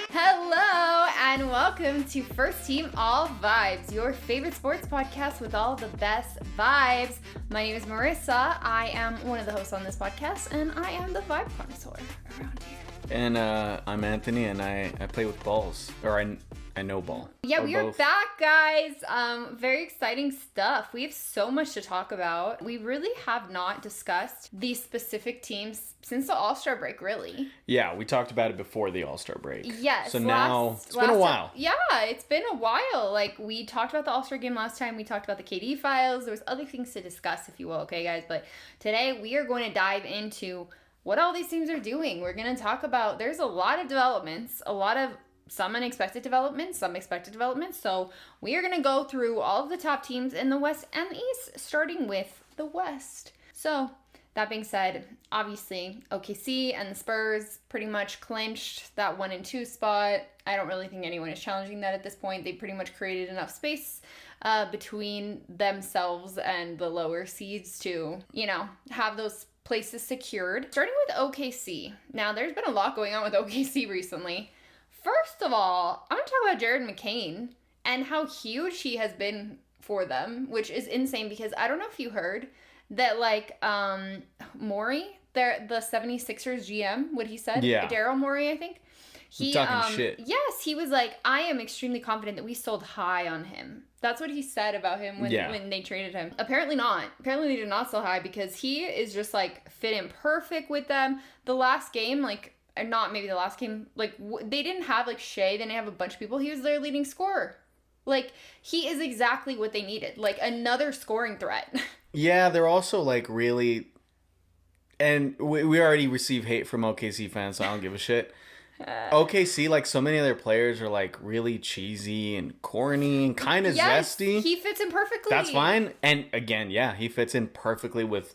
Hello and welcome to First Team All Vibes, your favorite sports podcast with all the best vibes. My name is Marissa. I am one of the hosts on this podcast, and I am the vibe connoisseur around here. And I'm Anthony, and I play with balls, or I know ball. Yeah, or we are both. back, guys. Very exciting stuff. We have so much to talk about. We really have not discussed these specific teams since the All-Star break, really. Yeah, we talked about it before the All-Star break. Yes. So now, it's been a while. Yeah, it's been a while. Like, we talked about the All-Star game last time. We talked about the KD files. There was other things to discuss, if you will, okay, guys? But today, we are going to dive into what all these teams are doing. We're going to talk about, there's a lot of developments, some unexpected developments, some expected developments. So we are going to go through all of the top teams in the West and the East, starting with the West. So that being said, obviously OKC and the Spurs pretty much clinched that 1 and 2 spot. I don't really think anyone is challenging that at this point. They pretty much created enough space between themselves and the lower seeds to, have those places secured. Starting with OKC. Now, there's been a lot going on with OKC recently. First of all, I'm going to talk about Jared McCain and how huge he has been for them, which is insane because I don't know if you heard that, Morey, the 76ers GM, what he said? Yeah. Daryl Morey, I think. He's talking shit. Yes, he was like, I am extremely confident that we sold high on him. That's what he said about him when they traded him. Apparently not. Apparently they did not sell high because he is just, fit in perfect with them. The last game, not maybe the last game, they didn't have, Shea, they didn't have a bunch of people. He was their leading scorer. He is exactly what they needed. Another scoring threat. Yeah, they're also, really... And we already receive hate from OKC fans, so I don't give a shit. OKC, so many of their players are, really cheesy and corny and kind of zesty. He fits in perfectly. That's fine. And, again, yeah, he fits in perfectly with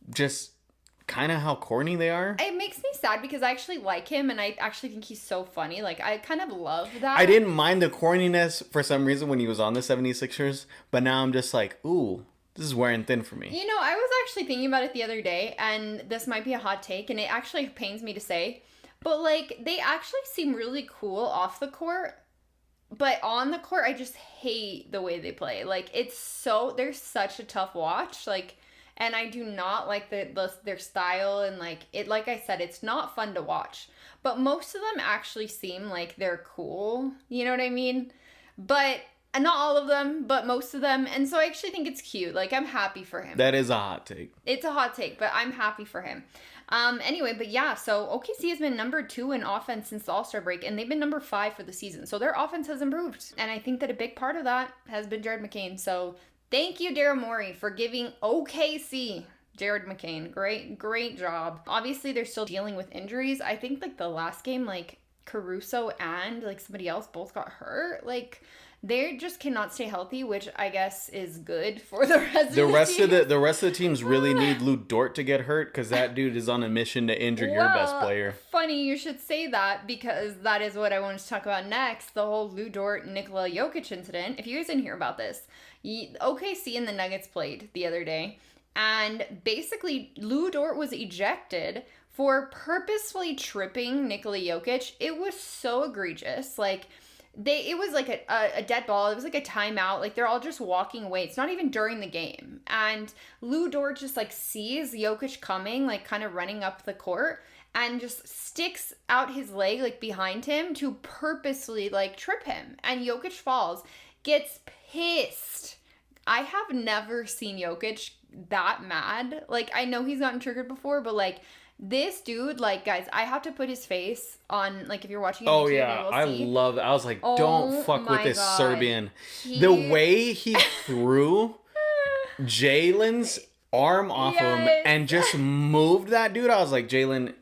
just... kind of how corny they are. It makes me sad because I actually like him and I actually think he's so funny. I kind of love that. I didn't mind the corniness for some reason when he was on the 76ers, but now I'm just ooh, this is wearing thin for me. I was actually thinking about it the other day, and this might be a hot take, and it actually pains me to say, but they actually seem really cool off the court, but on the court, I just hate the way they play. They're such a tough watch, and I do not like their style, and like I said, it's not fun to watch. But most of them actually seem like they're cool. You know what I mean? But not all of them, but most of them. And so I actually think it's cute. I'm happy for him. That is a hot take. It's a hot take, but I'm happy for him. Anyway, but yeah, so OKC has been number 2 in offense since the All-Star break, and they've been number 5 for the season. So their offense has improved. And I think that a big part of that has been Jared McCain. So thank you, Daryl Morey, for giving OKC Jared McCain. Great job. Obviously, they're still dealing with injuries. I think, the last game, Caruso and, somebody else both got hurt. They just cannot stay healthy, which I guess is good for the rest of the team. The rest of the teams really need Dort to get hurt because that dude is on a mission to injure your best player. Funny you should say that because that is what I wanted to talk about next. The whole Dort Nikola Jokic incident. If you guys didn't hear about this, OKC and the Nuggets played the other day, and basically Dort was ejected for purposefully tripping Nikola Jokic. It was so egregious. It was a dead ball. It was a timeout. They're all just walking away. It's not even during the game. And Dort just sees Jokic coming, kind of running up the court, and just sticks out his leg behind him to purposely trip him. And Jokic falls, gets pissed. I have never seen Jokic that mad. I know he's gotten triggered before, but this dude, guys, I have to put his face on, if you're watching on YouTube, yeah, you will I see. love that. I was like, don't fuck with this God. Serbian. The way he threw Jalen's arm off him and just moved that dude, I was like, Jalen,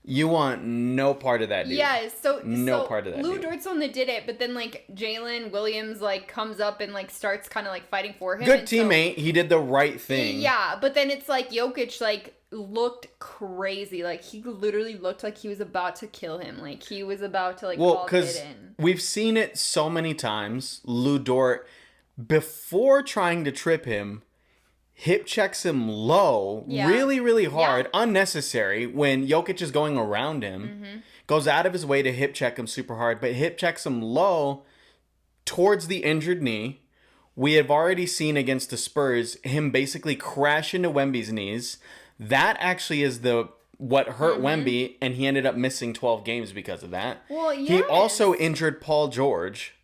you want no part of that dude. Yeah, no part of that dude. Dort's the one that did it, but then Jalen Williams comes up and starts kind of fighting for him. Good teammate. He did the right thing. Yeah, but then it's Jokic looked crazy. He literally looked like he was about to kill him. He was about to well, because we've seen it so many times. Dort, before trying to trip him, hip checks him low, really, really hard, unnecessary, when Jokic is going around him, goes out of his way to hip check him super hard, but hip checks him low towards the injured knee. We have already seen against the Spurs him basically crash into Wemby's knees. That actually is what hurt Wemby, and he ended up missing 12 games because of that. Well, yes. He also injured Paul George.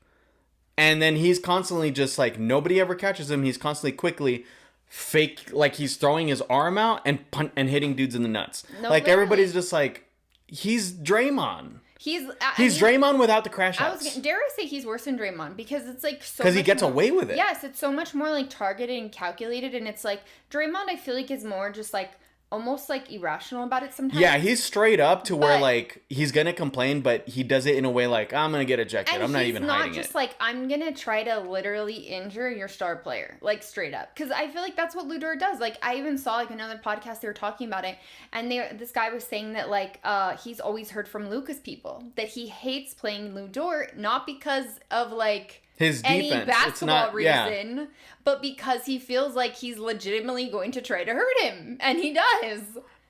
And then he's constantly just like, nobody ever catches him. He's constantly quickly fake, like he's throwing his arm out and hitting dudes in the nuts. No, like, literally. Everybody's just like, he's Draymond. He's Draymond without the crash outs. Dare I say he's worse than Draymond, because it's like so. Because he gets away with it. Yes, it's so much more like targeted and calculated, and it's like Draymond, I feel like, is more just like almost like irrational about it sometimes. Yeah, he's straight up to where like he's gonna complain, but he does it in a way like, I'm gonna get ejected. I'm not even hiding it. He's not just like, I'm gonna try to literally injure your star player, like straight up. Because I feel like that's what Dort does. Like, I even saw like another podcast, they were talking about it, and this guy was saying that like he's always heard from Lucas people that he hates playing Dort, not because of like his defense, any basketball reason, but because he feels like he's legitimately going to try to hurt him, and he does.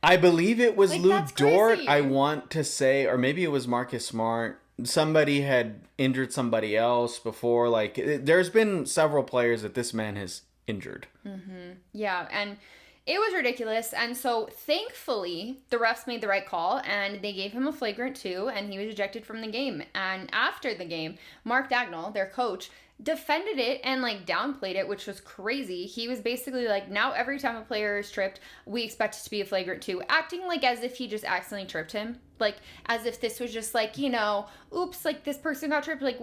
I believe it was like, Dort, I want to say, or maybe it was Marcus Smart. Somebody had injured somebody else before. Like, there's been several players that this man has injured. Yeah, and it was ridiculous. And so, thankfully, the refs made the right call, and they gave him a flagrant 2, and he was ejected from the game. And after the game, Mark Dagnall, their coach, defended it and like downplayed it, which was crazy. He was basically like, now every time a player is tripped, we expect it to be a flagrant 2, acting like as if he just accidentally tripped him, like as if this was just like, you know, oops, like this person got tripped, like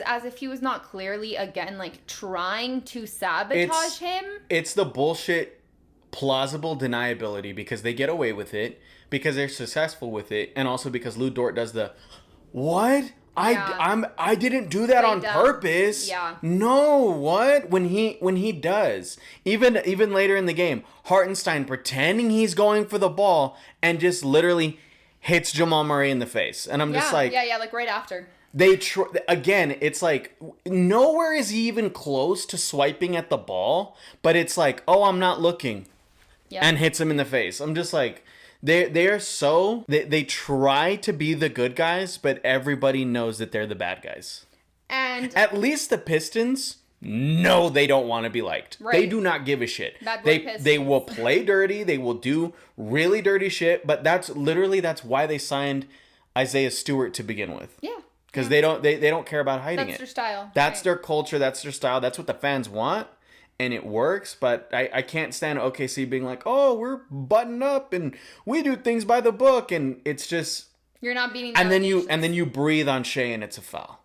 as if he was not clearly again like trying to sabotage him. It's the bullshit plausible deniability, because they get away with it, because they're successful with it, and also because Dort does the what? I didn't do that on purpose. Yeah. No, what? When he does. Even later in the game, Hartenstein pretending he's going for the ball and just literally hits Jamal Murray in the face. And I'm just like, like right after. Again, it's like nowhere is he even close to swiping at the ball, but it's like, oh, I'm not looking. And hits him in the face. I'm just like, they try to be the good guys, but everybody knows that they're the bad guys. And at least the Pistons, no, they don't want to be liked. Right. They do not give a shit. They will play dirty. They will do really dirty shit. But that's why they signed Isaiah Stewart to begin with. Yeah. Because they don't care about hiding it. That's their style. That's their culture. That's their style. That's what the fans want. And it works, but I can't stand OKC being like, oh, we're buttoned up and we do things by the book, and it's just you're not beating. And then you breathe on Shea and it's a foul.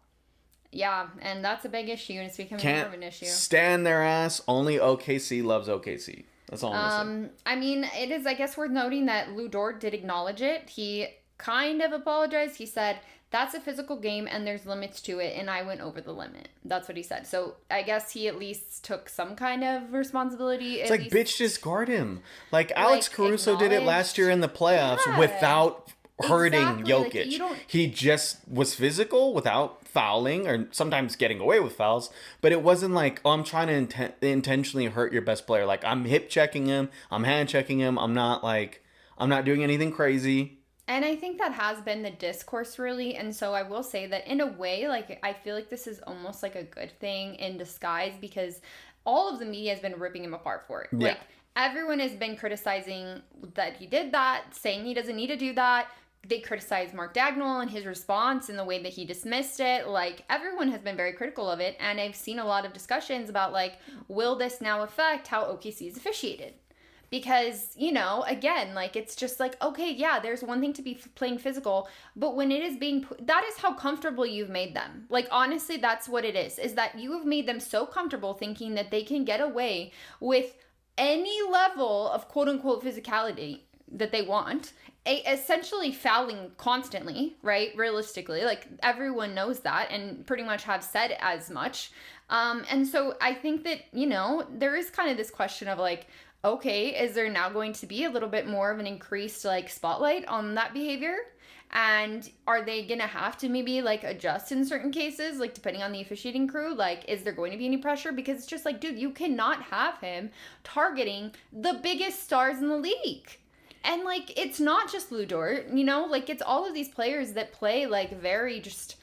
Yeah, and that's a big issue, and it's becoming more of an issue. Stand their ass. Only OKC loves OKC. That's all I'm gonna say. I mean, it is, I guess, worth noting that Dort did acknowledge it. He kind of apologized. He said, that's a physical game and there's limits to it, and I went over the limit. That's what he said. So I guess he at least took some kind of responsibility. It's like, bitch, just guard him. Like Alex Caruso did it last year in the playoffs without hurting Jokic. Like, he just was physical without fouling, or sometimes getting away with fouls, but it wasn't like, oh, I'm trying to intentionally hurt your best player. Like, I'm hip checking him, I'm hand checking him, I'm not doing anything crazy. And I think that has been the discourse, really. And so I will say that in a way, like, I feel like this is almost like a good thing in disguise, because all of the media has been ripping him apart for it. Yeah. Like, everyone has been criticizing that he did that, saying he doesn't need to do that. They criticized Mark Dagnall and his response and the way that he dismissed it. Like, everyone has been very critical of it. And I've seen a lot of discussions about, like, will this now affect how OKC is officiated? Because, you know, again, like, it's just like, okay, yeah, there's one thing to be playing physical, but when it is being, that is how comfortable you've made them. Like, honestly, that's what it is that you have made them so comfortable thinking that they can get away with any level of quote-unquote physicality that they want, essentially fouling constantly, right? Realistically, like, everyone knows that and pretty much have said as much. And so I think that, you know, there is kind of this question of like, okay, is there now going to be a little bit more of an increased like spotlight on that behavior? And are they gonna have to maybe like adjust in certain cases, like depending on the officiating crew? Like, is there going to be any pressure? Because it's just like, dude, you cannot have him targeting the biggest stars in the league. And like, it's not just Lou Dort, you know, like it's all of these players that play like very just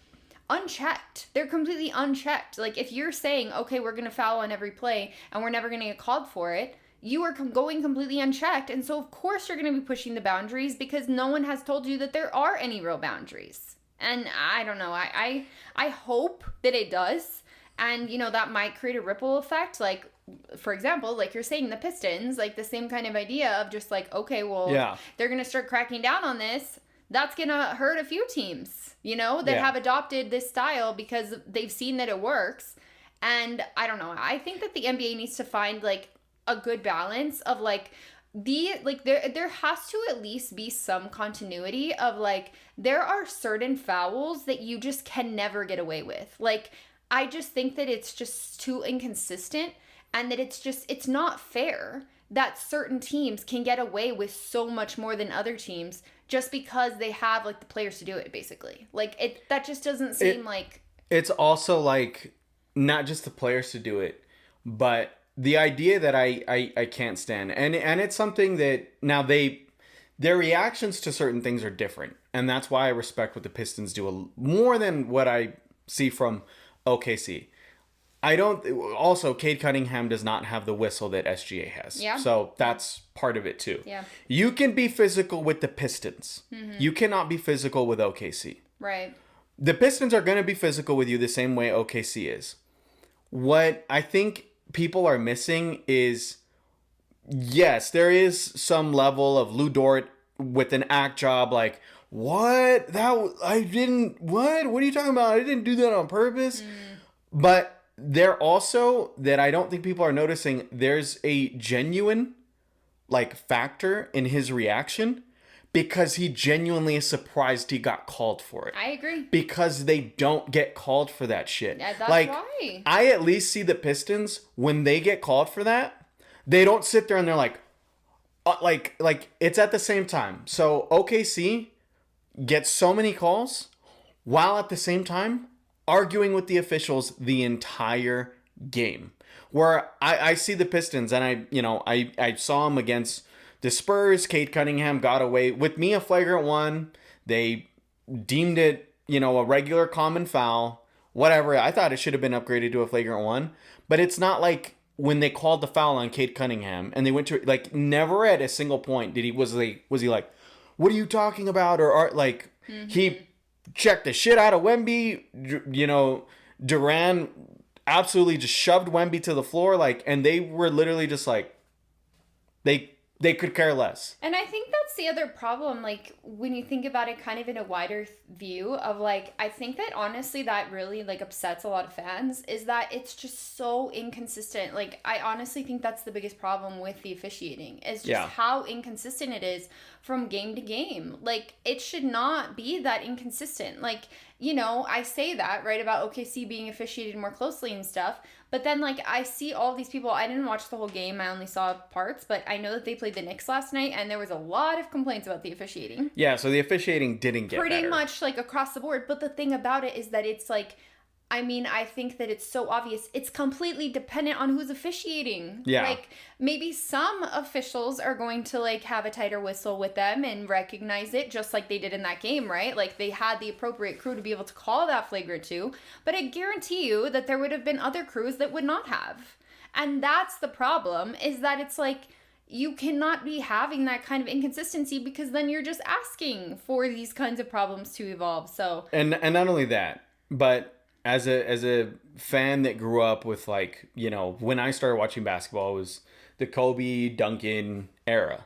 unchecked. They're completely unchecked. Like, if you're saying, okay, we're gonna foul on every play and we're never gonna get called for it, you are going completely unchecked. And so, of course, you're going to be pushing the boundaries because no one has told you that there are any real boundaries. And I don't know. I hope that it does. And, you know, that might create a ripple effect. Like, for example, like you're saying, the Pistons, like the same kind of idea of just like, okay, well, they're going to start cracking down on this. That's going to hurt a few teams, you know, that have adopted this style because they've seen that it works. And I don't know. I think that the NBA needs to find like a good balance of like there has to at least be some continuity of like there are certain fouls that you just can never get away with. Like, I just think that it's just too inconsistent and that it's not fair that certain teams can get away with so much more than other teams just because they have like the players to do it, basically. Like, that just doesn't seem like it's also like not just the players to do it, but the idea that I can't stand, and it's something that now their reactions to certain things are different, and that's why I respect what the Pistons do more than what I see from OKC. Also, Cade Cunningham does not have the whistle that SGA has. Yeah. So that's part of it too. Yeah. You can be physical with the Pistons. Mm-hmm. You cannot be physical with OKC. Right. The Pistons are going to be physical with you the same way OKC is. What I think people are missing is, yes, there is some level of Lou Dort with an act job, like, what? What are you talking about? I didn't do that on purpose. But there also, that I don't think people are noticing, there's a genuine like factor in his reaction because he genuinely is surprised he got called for it. I agree. Because they don't get called for that shit. Yeah, that's like, why. I at least see the Pistons, when they get called for that, they don't sit there and they're like it's at the same time. So OKC gets so many calls while at the same time arguing with the officials the entire game. Where I see the Pistons, and I saw them against the Spurs. Cade Cunningham got away with me a flagrant one. They deemed it, a regular common foul. Whatever. I thought it should have been upgraded to a flagrant one. But it's not like when they called the foul on Cade Cunningham and they went to, like, never at a single point was he like, what are you talking about? Or like, he checked the shit out of Wemby. Durant absolutely just shoved Wemby to the floor, like, and they were literally just like, they could care less. And I think that's the other problem, like, when you think about it kind of in a wider view of, like, I think that honestly that really, like, upsets a lot of fans, is that it's just so inconsistent. Like, I honestly think that's the biggest problem with the officiating, is just how inconsistent it is from game to game. Like, it should not be that inconsistent. Like, I say that, right, about OKC being officiated more closely and stuff, but then, like, I see all these people. I didn't watch the whole game. I only saw parts, but I know that they played the Knicks last night, and there was a lot of complaints about the officiating. Yeah, so the officiating didn't get pretty better. much, like, across the board. But the thing about it is that it's, like, I think that it's so obvious. It's completely dependent on who's officiating. Yeah. Like, maybe some officials are going to, like, have a tighter whistle with them and recognize it, just like they did in that game, right? Like, they had the appropriate crew to be able to call that flagrant 2. But I guarantee you that there would have been other crews that would not have. And that's the problem, is that it's like, you cannot be having that kind of inconsistency, because then you're just asking for these kinds of problems to evolve. So, and not only that, but as a fan that grew up with, like, when I started watching basketball, it was the Kobe Duncan era.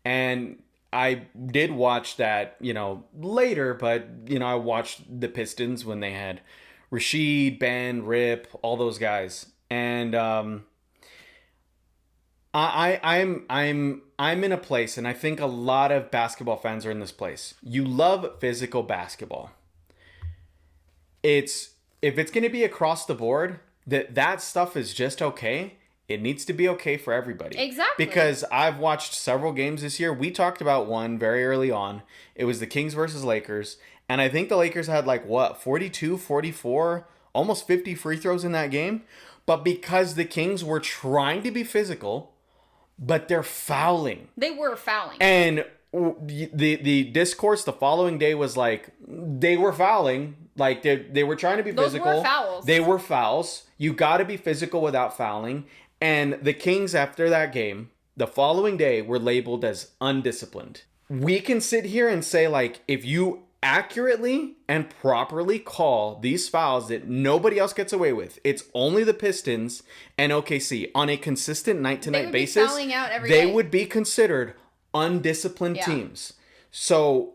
And I did watch that, later, but, I watched the Pistons when they had Rashid, Ben, Rip, all those guys. And I'm in a place, and I think a lot of basketball fans are in this place. You love physical basketball. If it's going to be across the board, that stuff is just okay, it needs to be okay for everybody. Exactly. Because I've watched several games this year. We talked about one very early on. It was the Kings versus Lakers. And I think the Lakers had 42, 44, almost 50 free throws in that game. But because the Kings were trying to be physical, but they're fouling. They were fouling. And the discourse the following day was they were fouling. They were trying to be physical. Those were fouls. They were fouls. You got to be physical without fouling. And the Kings, after that game, the following day, were labeled as undisciplined. We can sit here and say, if you accurately and properly call these fouls that nobody else gets away with, it's only the Pistons and OKC on a consistent night-to-night basis, fouling out every they day. would be considered undisciplined teams. So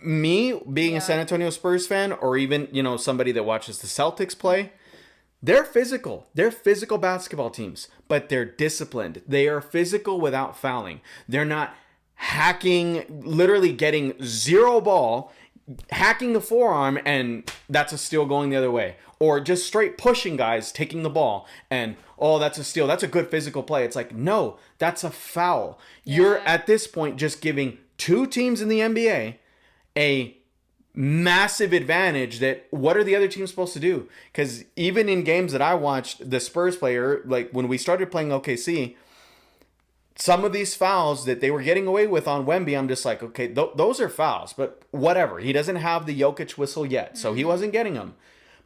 me being a San Antonio Spurs fan, or even, somebody that watches the Celtics play, they're physical. They're physical basketball teams, but they're disciplined. They are physical without fouling. They're not hacking, literally getting zero ball, hacking the forearm, and that's a steal going the other way. Or just straight pushing guys, taking the ball, and, that's a steal. That's a good physical play. It's no, that's a foul. Yeah. You're, at this point, just giving two teams in the NBA a massive advantage. That what are the other teams supposed to do? Because even in games that I watched, the Spurs player, when we started playing OKC, some of these fouls that they were getting away with on Wemby, I'm just okay, those are fouls, but whatever. He doesn't have the Jokic whistle yet, so he wasn't getting them.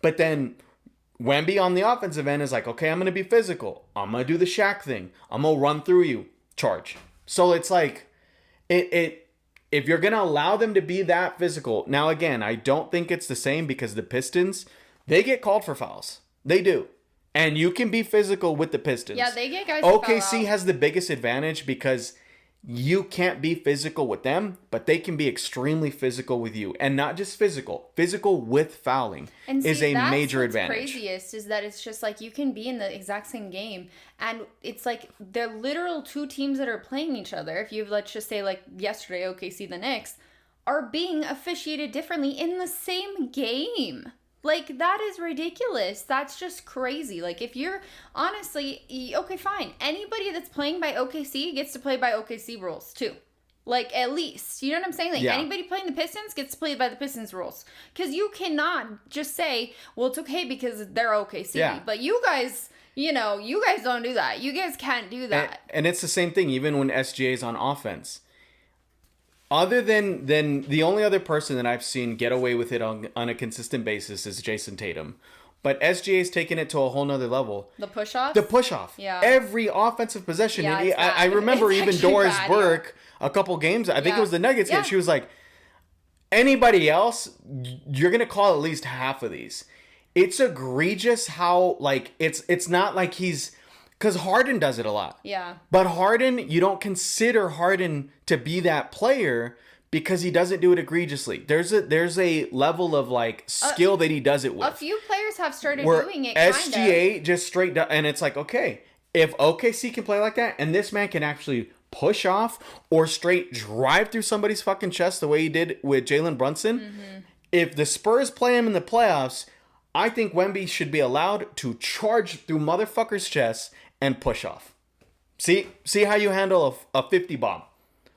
But then Wemby on the offensive end is okay, I'm going to be physical. I'm going to do the Shaq thing. I'm going to run through you. Charge. So it's if you're going to allow them to be that physical. Now, again, I don't think it's the same because the Pistons, they get called for fouls. They do. And you can be physical with the Pistons. Yeah, they get guys OKC has the biggest advantage because you can't be physical with them, but they can be extremely physical with you. And not just physical with fouling is a major advantage. What's craziest is that it's just you can be in the exact same game, and it's they're literal two teams that are playing each other. If you, let's just say yesterday, OKC, the Knicks, are being officiated differently in the same game. That is ridiculous. That's just crazy. If you're, honestly, okay, fine. Anybody that's playing by OKC gets to play by OKC rules, too. At least. You know what I'm saying? Anybody playing the Pistons gets to play by the Pistons rules. Because you cannot just say, well, it's okay because they're OKC. Yeah. But you guys, you guys don't do that. You guys can't do that. And it's the same thing, even when SGA's on offense. Other than the only other person that I've seen get away with it on a consistent basis is Jason Tatum. But SGA's taken it to a whole nother level. The push-off? The push-off. Yeah. Every offensive possession. Yeah, I remember even Doris Burke, a couple games, I think it was the Nuggets game, she was anybody else, you're going to call at least half of these. It's egregious how, it's not he's... Because Harden does it a lot. Yeah. But Harden, you don't consider Harden to be that player because he doesn't do it egregiously. There's a level of skill that he does it with. A few players have started doing it. SGA just straight down, and it's okay, if OKC can play like that, and this man can actually push off or straight drive through somebody's fucking chest the way he did with Jalen Brunson. If the Spurs play him in the playoffs, I think Wemby should be allowed to charge through motherfuckers' chests and push off. See how you handle a 50 bomb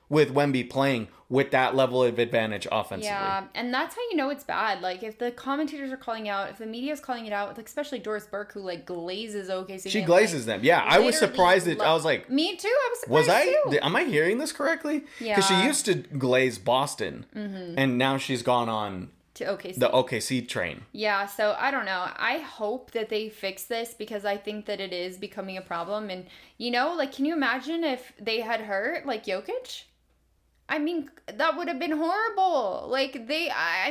with Wemby playing with that level of advantage offensively. Yeah, and that's how you know it's bad. If the commentators are calling out, if the media is calling it out, especially Doris Burke, who glazes OKC. She glazes them. Yeah, I was surprised that I was me too. I was surprised too. Am I hearing this correctly? Yeah. Because she used to glaze Boston, and now she's gone on to OKC. The OKC train. Yeah, so I don't know. I hope that they fix this because I think that it is becoming a problem. And, can you imagine if they had hurt, Jokic? I mean, that would have been horrible. I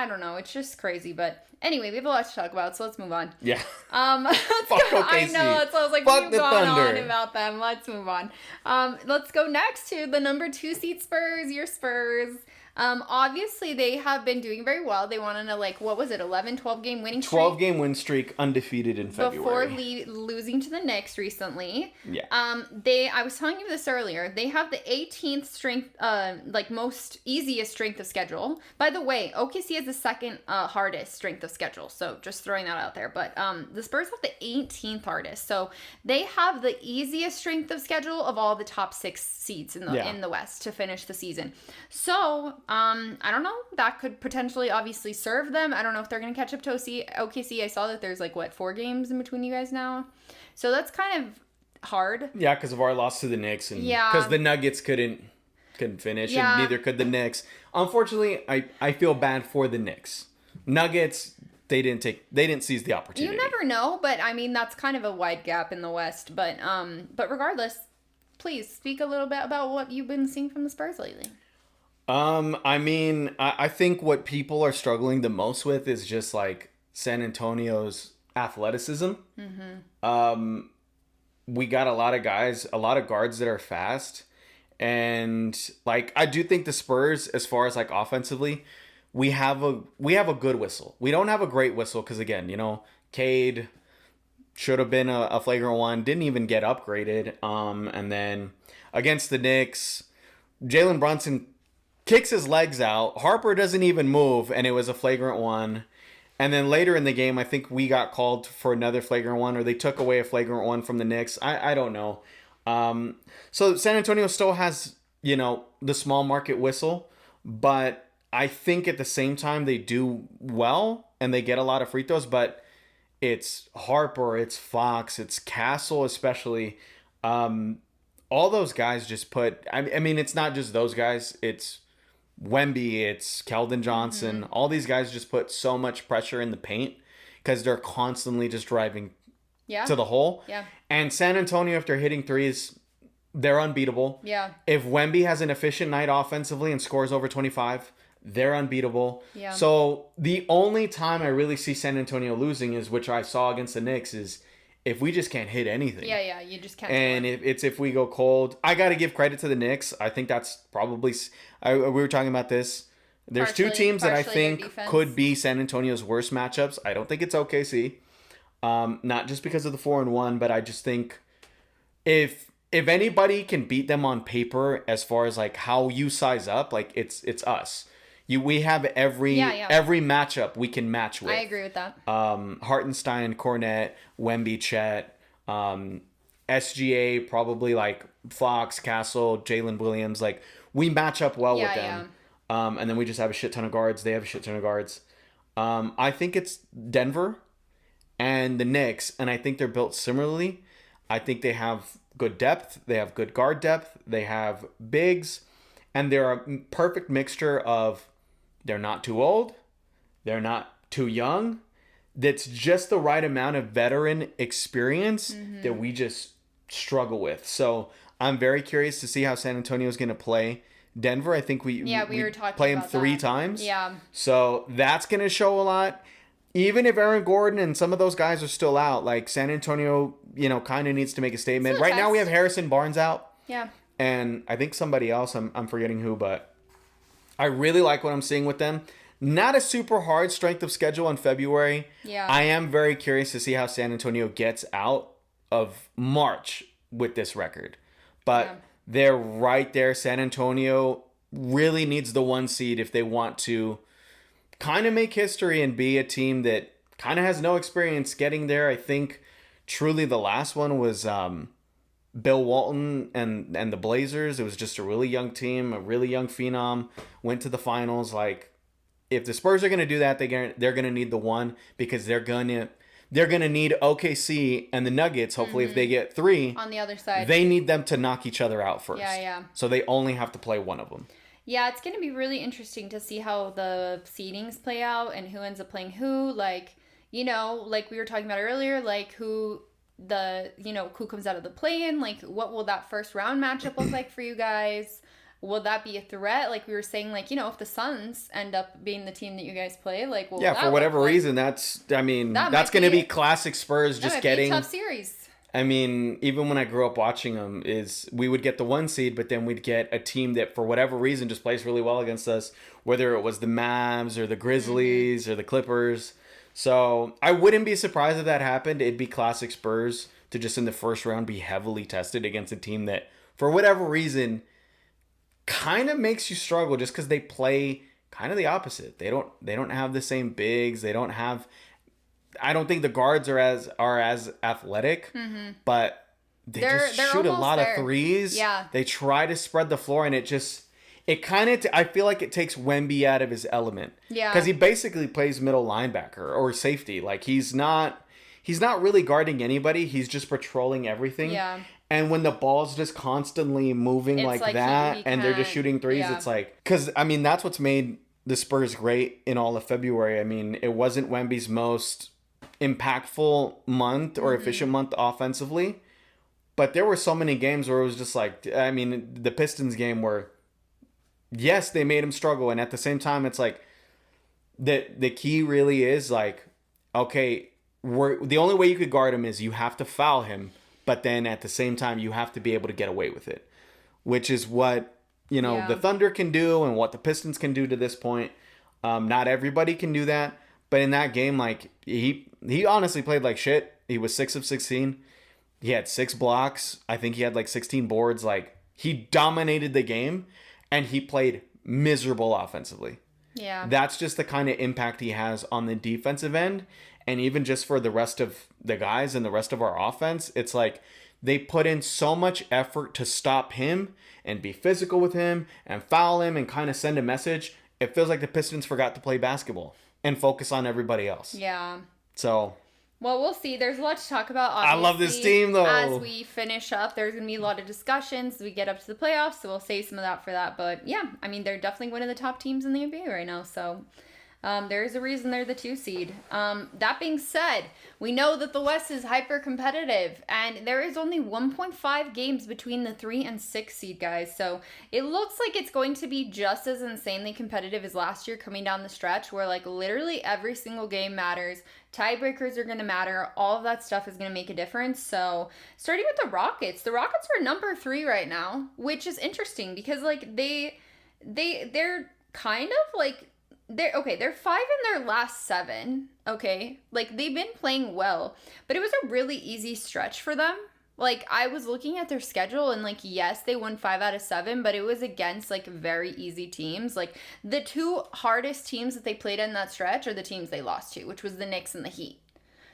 don't know. It's just crazy. But anyway, we have a lot to talk about, so let's move on. Yeah. Fuck OKC. I know. So I was Fuck the Thunder. On about them. Let's move on. Let's go next to the number 2 seed Spurs. Your Spurs. Obviously they have been doing very well. They went on a, like, what was it, 11, 12 game winning streak? 12 game win streak, undefeated in February. Before losing to the Knicks recently. Yeah. I was telling you this earlier. They have the 18th strength, most easiest strength of schedule. By the way, OKC has the second hardest strength of schedule. So just throwing that out there. But the Spurs have the 18th hardest. So they have the easiest strength of schedule of all the top 6 seeds in the West to finish the season. So I don't know. That could potentially obviously serve them. I don't know if they're going to catch up to OKC. I saw that there's 4 games in between you guys now. So that's kind of hard. Yeah, because of our loss to the Knicks. And because the Nuggets couldn't finish, and neither could the Knicks. Unfortunately, I feel bad for the Knicks. Nuggets, they didn't seize the opportunity. You never know, but I mean that's kind of a wide gap in the West. But regardless, please speak a little bit about what you've been seeing from the Spurs lately. I mean, I think what people are struggling the most with is just San Antonio's athleticism. Mm-hmm. We got a lot of guards that are fast. And I do think the Spurs, as far as offensively, we have a good whistle. We don't have a great whistle because, again, Cade should have been a flagrant one, didn't even get upgraded. And then against the Knicks, Jalen Brunson kicks his legs out. Harper doesn't even move, and it was a flagrant one. And then later in the game, I think we got called for another flagrant one, or they took away a flagrant one from the Knicks. I don't know. So San Antonio still has, the small market whistle, but I think at the same time they do well, and they get a lot of free throws, but it's Harper, it's Fox, it's Castle especially. All those guys just put... I mean, it's not just those guys. It's Wemby, it's Keldon Johnson. Mm-hmm. All these guys just put so much pressure in the paint because they're constantly just driving to the hole. Yeah. And San Antonio, if they're hitting threes, they're unbeatable. Yeah. If Wemby has an efficient night offensively and scores over 25, they're unbeatable. Yeah. So the only time I really see San Antonio losing is, which I saw against the Knicks, is if we just can't hit anything. Yeah, you just can't. And if we go cold. I got to give credit to the Knicks. I think that's probably... we were talking about this. There's two teams that I think could be San Antonio's worst matchups. I don't think it's OKC. Not just because of the 4-1, but I just think if anybody can beat them on paper as far as how you size up, it's us. We have every matchup we can match with. I agree with that. Hartenstein, Cornet, Wemby, Chet, SGA, probably Fox, Castle, Jalen Williams. We match up well with them. Yeah. And then we just have a shit ton of guards. They have a shit ton of guards. I think it's Denver and the Knicks, and I think they're built similarly. I think they have good depth. They have good guard depth. They have bigs, and they're a perfect mixture of... They're not too old. They're not too young. That's just the right amount of veteran experience that we just struggle with. So I'm very curious to see how San Antonio is going to play Denver. I think we were talking play them 3 times. Yeah. So that's going to show a lot. Even if Aaron Gordon and some of those guys are still out, San Antonio, kind of needs to make a statement. Right now we have Harrison Barnes out. Yeah. And I think somebody else, I'm forgetting who, but I really like what I'm seeing with them. Not a super hard strength of schedule in February. Yeah. I am very curious to see how San Antonio gets out of March with this record. But they're right there. San Antonio really needs the 1 seed if they want to kind of make history and be a team that kind of has no experience getting there. I think truly the last one was Bill Walton and the Blazers. It was just a really young team, a really young phenom, went to the finals. If the Spurs are going to do that, they're going to need the 1 because they're going to need OKC and the Nuggets. Hopefully, if they get 3 on the other side, they need them to knock each other out first. Yeah. So they only have to play one of them. Yeah, it's going to be really interesting to see how the seedings play out and who ends up playing who. We were talking about earlier, who comes out of the play-in. What will that first round matchup look like for you guys? Will that be a threat? We were saying, if the Suns end up being the team that you guys play, for whatever reason, that's going to be classic Spurs just getting... Be a tough series. I mean, even when I grew up watching them, is we would get the 1 seed, but then we'd get a team that for whatever reason just plays really well against us, whether it was the Mavs or the Grizzlies or the Clippers. So I wouldn't be surprised if that happened. It'd be classic Spurs to just in the first round be heavily tested against a team that for whatever reason kind of makes you struggle just because they play kind of the opposite. They don't have the same bigs. They don't have. I don't think the guards are as athletic, but they're shoot a lot of threes. Yeah, they try to spread the floor, and it kind of. I feel like it takes Wemby out of his element. Yeah, because he basically plays middle linebacker or safety. Like he's not really guarding anybody. He's just patrolling everything. Yeah. And when the ball's just constantly moving it's like that, and they're just shooting threes, it's like, because I mean that's what's made the Spurs great in all of February. I mean, it wasn't Wemby's most impactful month or efficient month offensively, but there were so many games where it was just like, I mean, the Pistons game where yes, they made him struggle, and at the same time it's like the key really is like, okay, the only way you could guard him is you have to foul him, but then at the same time you have to be able to get away with it, which is what the Thunder can do and what the Pistons can do to this point. Not everybody can do that. But in that game, like, he honestly played like shit. He was 6 of 16. He had 6 blocks. I think he had like 16 boards. Like, he dominated the game, and he played miserable offensively. Yeah. That's just the kind of impact he has on the defensive end. And even just for the rest of the guys and the rest of our offense, it's like they put in so much effort to stop him and be physical with him and foul him and kind of send a message. It feels like the Pistons forgot to play basketball and focus on everybody else. Yeah. So. Well, we'll see. There's a lot to talk about, obviously. I love this team, though. As we finish up, there's going to be a lot of discussions as we get up to the playoffs, so we'll save some of that for that. But, yeah, I mean, they're definitely one of the top teams in the NBA right now, so there's a reason they're the 2 seed. That being said, we know that the West is hyper competitive, and there is only 1.5 games between the 3 and 6 seed, guys. So it looks like it's going to be just as insanely competitive as last year coming down the stretch, where like literally every single game matters. Tiebreakers are going to matter. All of that stuff is going to make a difference. So starting with the Rockets are number 3 right now, which is interesting because like they're kind of like. They're 5 in their last 7, okay? Like, they've been playing well, but it was a really easy stretch for them. Like, I was looking at their schedule, and, like, yes, they won 5 out of 7, but it was against, like, very easy teams. Like, the 2 hardest teams that they played in that stretch are the teams they lost to, which was the Knicks and the Heat.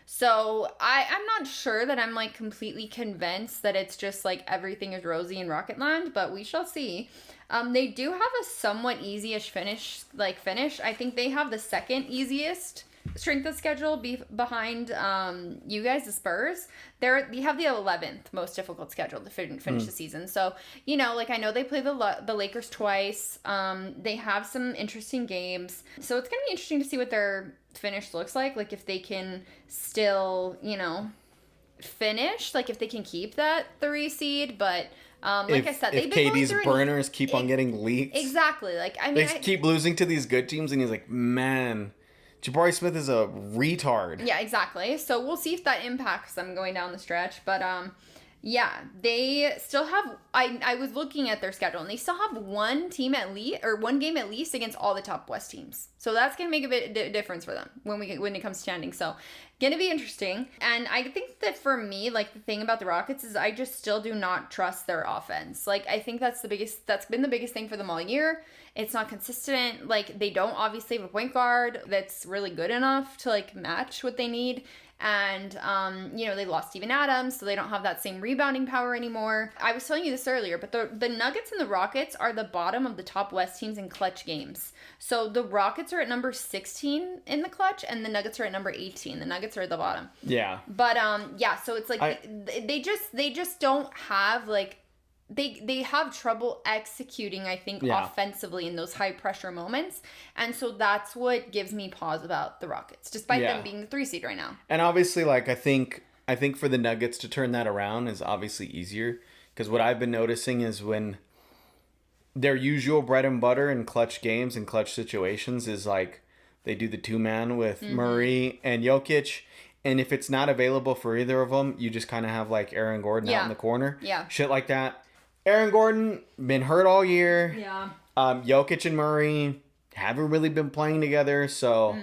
So, I'm not sure that I'm, like, completely convinced that it's just, like, everything is rosy in Rocketland, but we shall see. They do have a somewhat easy-ish finish. I think they have the second easiest strength of schedule behind you guys, the Spurs. They have the 11th most difficult schedule to finish the season. So, like I know they play the Lakers twice. They have some interesting games. So it's going to be interesting to see what their finish looks like. Like if they can still, finish, like if they can keep that 3 seed, but I said, they've been KD's burners keep on getting leaked. Exactly. Like, I mean, they keep losing to these good teams, and he's like, man, Jabari Smith is a retard. Yeah, exactly. So we'll see if that impacts them going down the stretch. But yeah, they still have. I was looking at their schedule, and they still have one game at least against all the top West teams. So that's gonna make a bit of difference for them when it comes to standing. So gonna be interesting. And I think that for me, like the thing about the Rockets is I just still do not trust their offense. Like I think that's been the biggest thing for them all year. It's not consistent. Like they don't obviously have a point guard that's really good enough to like match what they need. And, they lost Steven Adams, so they don't have that same rebounding power anymore. I was telling you this earlier, but the Nuggets and the Rockets are the bottom of the top West teams in clutch games. So the Rockets are at number 16 in the clutch, and the Nuggets are at number 18. The Nuggets are at the bottom. Yeah. But, so it's like they just don't have, like, they have trouble executing, I think, offensively in those high pressure moments. And so that's what gives me pause about the Rockets, despite them being the 3 seed right now. And obviously, like, I think for the Nuggets to turn that around is obviously easier. Because what I've been noticing is when their usual bread and butter in clutch games and clutch situations is like they do the 2-man with Murray and Jokic. and if it's not available for either of them, you just kind of have like Aaron Gordon out in the corner. Yeah. Shit like that. Aaron Gordon, been hurt all year. Yeah. Jokic and Murray haven't really been playing together. So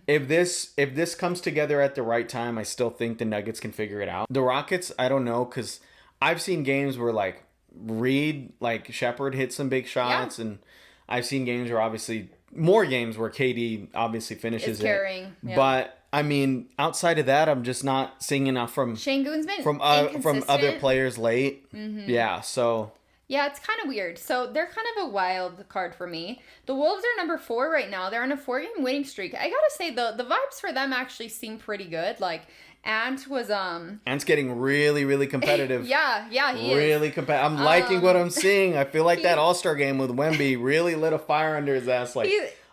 if this comes together at the right time, I still think the Nuggets can figure it out. The Rockets, I don't know, because I've seen games where like Reed, like Shepherd hit some big shots, and I've seen games where obviously more games where KD obviously finishes carrying, it. But I mean, outside of that, I'm just not seeing enough from Şengün's been from other players late. Yeah, so. Yeah, it's kind of weird. So they're kind of a wild card for me. The Wolves are number 4 right now. They're on a 4-game winning streak. I gotta say, the vibes for them actually seem pretty good. Like, Ant was Ant's getting really, really competitive. yeah, he is. Really competitive. I'm liking what I'm seeing. I feel like that All-Star game with Wemby really lit a fire under his ass. Like,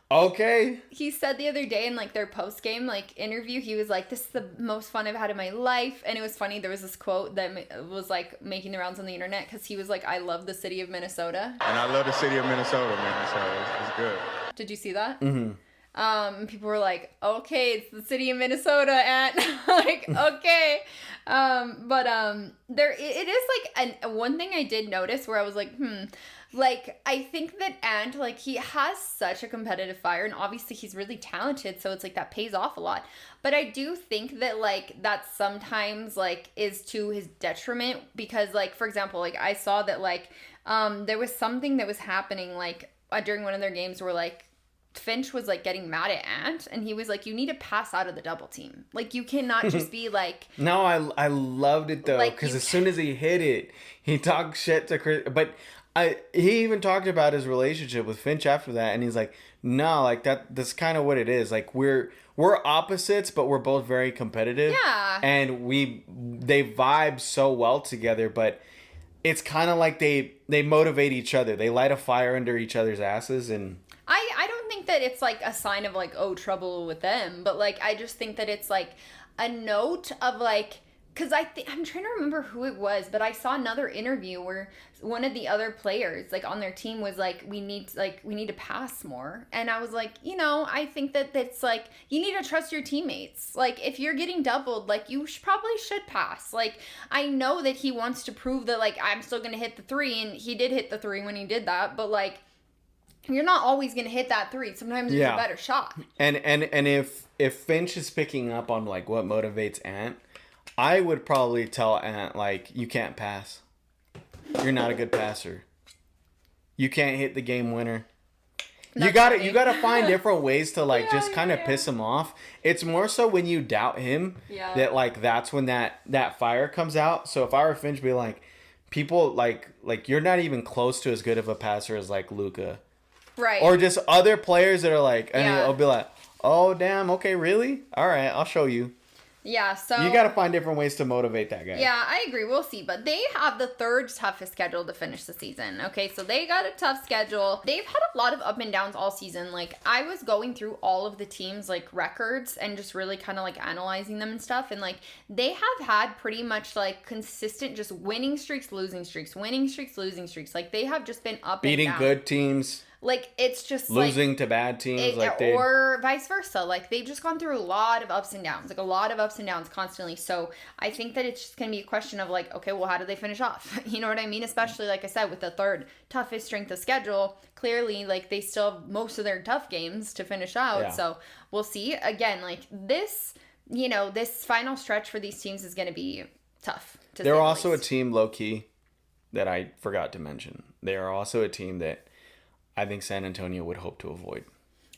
okay. He said the other day in like their post-game like interview, he was like, "This is the most fun I've had in my life." And it was funny. There was this quote that was like making the rounds on the internet because he was like, "I love the city of Minnesota." And I love the city of Minnesota, man. So it's good. Did you see that? People were like, "Okay, it's the city of Minnesota," and like, okay. There it is like, and one thing I did notice where I was like, like, I think that Ant, like, he has such a competitive fire, and obviously he's really talented, so it's like that pays off a lot. But I do think that, like, that sometimes, like, is to his detriment because, like, for example, like, I saw that, like, there was something that was happening, like, during one of their games where, like, Finch was like getting mad at Ant, and he was like, "You need to pass out of the double team. Like, you cannot just be like." No, I loved it though, because like, as soon as he hit it, he talked shit to Chris. But he even talked about his relationship with Finch after that, and he's like, "No, like that's kind of what it is. Like we're opposites, but we're both very competitive. Yeah, and they vibe so well together, but." It's kind of like they motivate each other. They light a fire under each other's asses, and I don't think that it's like a sign of like, oh, trouble with them, but like I just think that it's like a note of like, because I'm trying to remember who it was, but I saw another interview where one of the other players like on their team was like, we need to pass more, and I was like, I think that that's like, you need to trust your teammates. Like, if you're getting doubled, like, you probably should pass. Like, I know that he wants to prove that like, I'm still gonna hit the 3, and he did hit the 3 when he did that, but like, you're not always gonna hit that 3. Sometimes there's a better shot. And if Finch is picking up on like what motivates Ant, I would probably tell Ant, like, you can't pass. You're not a good passer. You can't hit the game winner. You gotta find different ways to like just kind of piss him off. It's more so when you doubt him that like that's when that fire comes out. So if I were Finch, be like, people like you're not even close to as good of a passer as like Luka. Right. Or just other players that are like, and I'll be like, oh damn, okay, really? All right, I'll show you. Yeah, so... You gotta find different ways to motivate that guy. Yeah, I agree. We'll see. But they have the 3rd toughest schedule to finish the season. Okay, so they got a tough schedule. They've had a lot of up and downs all season. Like, I was going through all of the teams' like records and just really kind of like analyzing them and stuff. And like, they have had pretty much like consistent just winning streaks, losing streaks, winning streaks, losing streaks. Like, they have just been up and down. Beating good teams. Like, it's just losing like, to bad teams, or vice versa. Like, they've just gone through a lot of ups and downs, like a lot of ups and downs constantly. So I think that it's just gonna be a question of like, okay, well, how do they finish off? You know what I mean? Especially like I said, with the 3rd toughest strength of schedule, clearly like they still have most of their tough games to finish out. Yeah. So we'll see. Again, like this, this final stretch for these teams is gonna be tough. They're also a team low key that I forgot to mention. They are also a team that I think San Antonio would hope to avoid.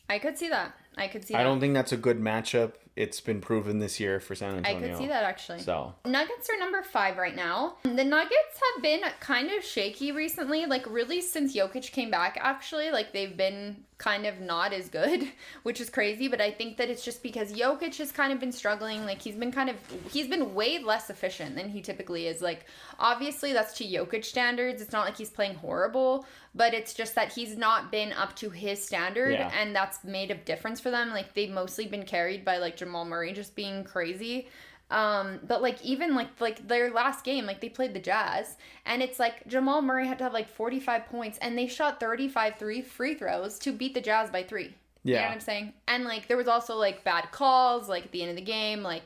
I could see that. I don't think that's a good matchup. It's been proven this year for San Antonio. I could see that, actually. So Nuggets are number 5 right now. The Nuggets have been kind of shaky recently. Like, really since Jokic came back, actually. Like, they've been kind of not as good, which is crazy. But I think that it's just because Jokic has kind of been struggling. Like, he's been way less efficient than he typically is. Like, obviously, that's to Jokic standards. It's not like he's playing horrible. But it's just that he's not been up to his standard. Yeah. And that's made a difference for them. Like, they've mostly been carried by, like, Jamal Murray just being crazy. But like, even like their last game, like they played the Jazz, and it's like Jamal Murray had to have like 45 points, and they shot 35 free throws to beat the Jazz by 3. Yeah. You know what I'm saying? And like, there was also like bad calls, like at the end of the game. Like,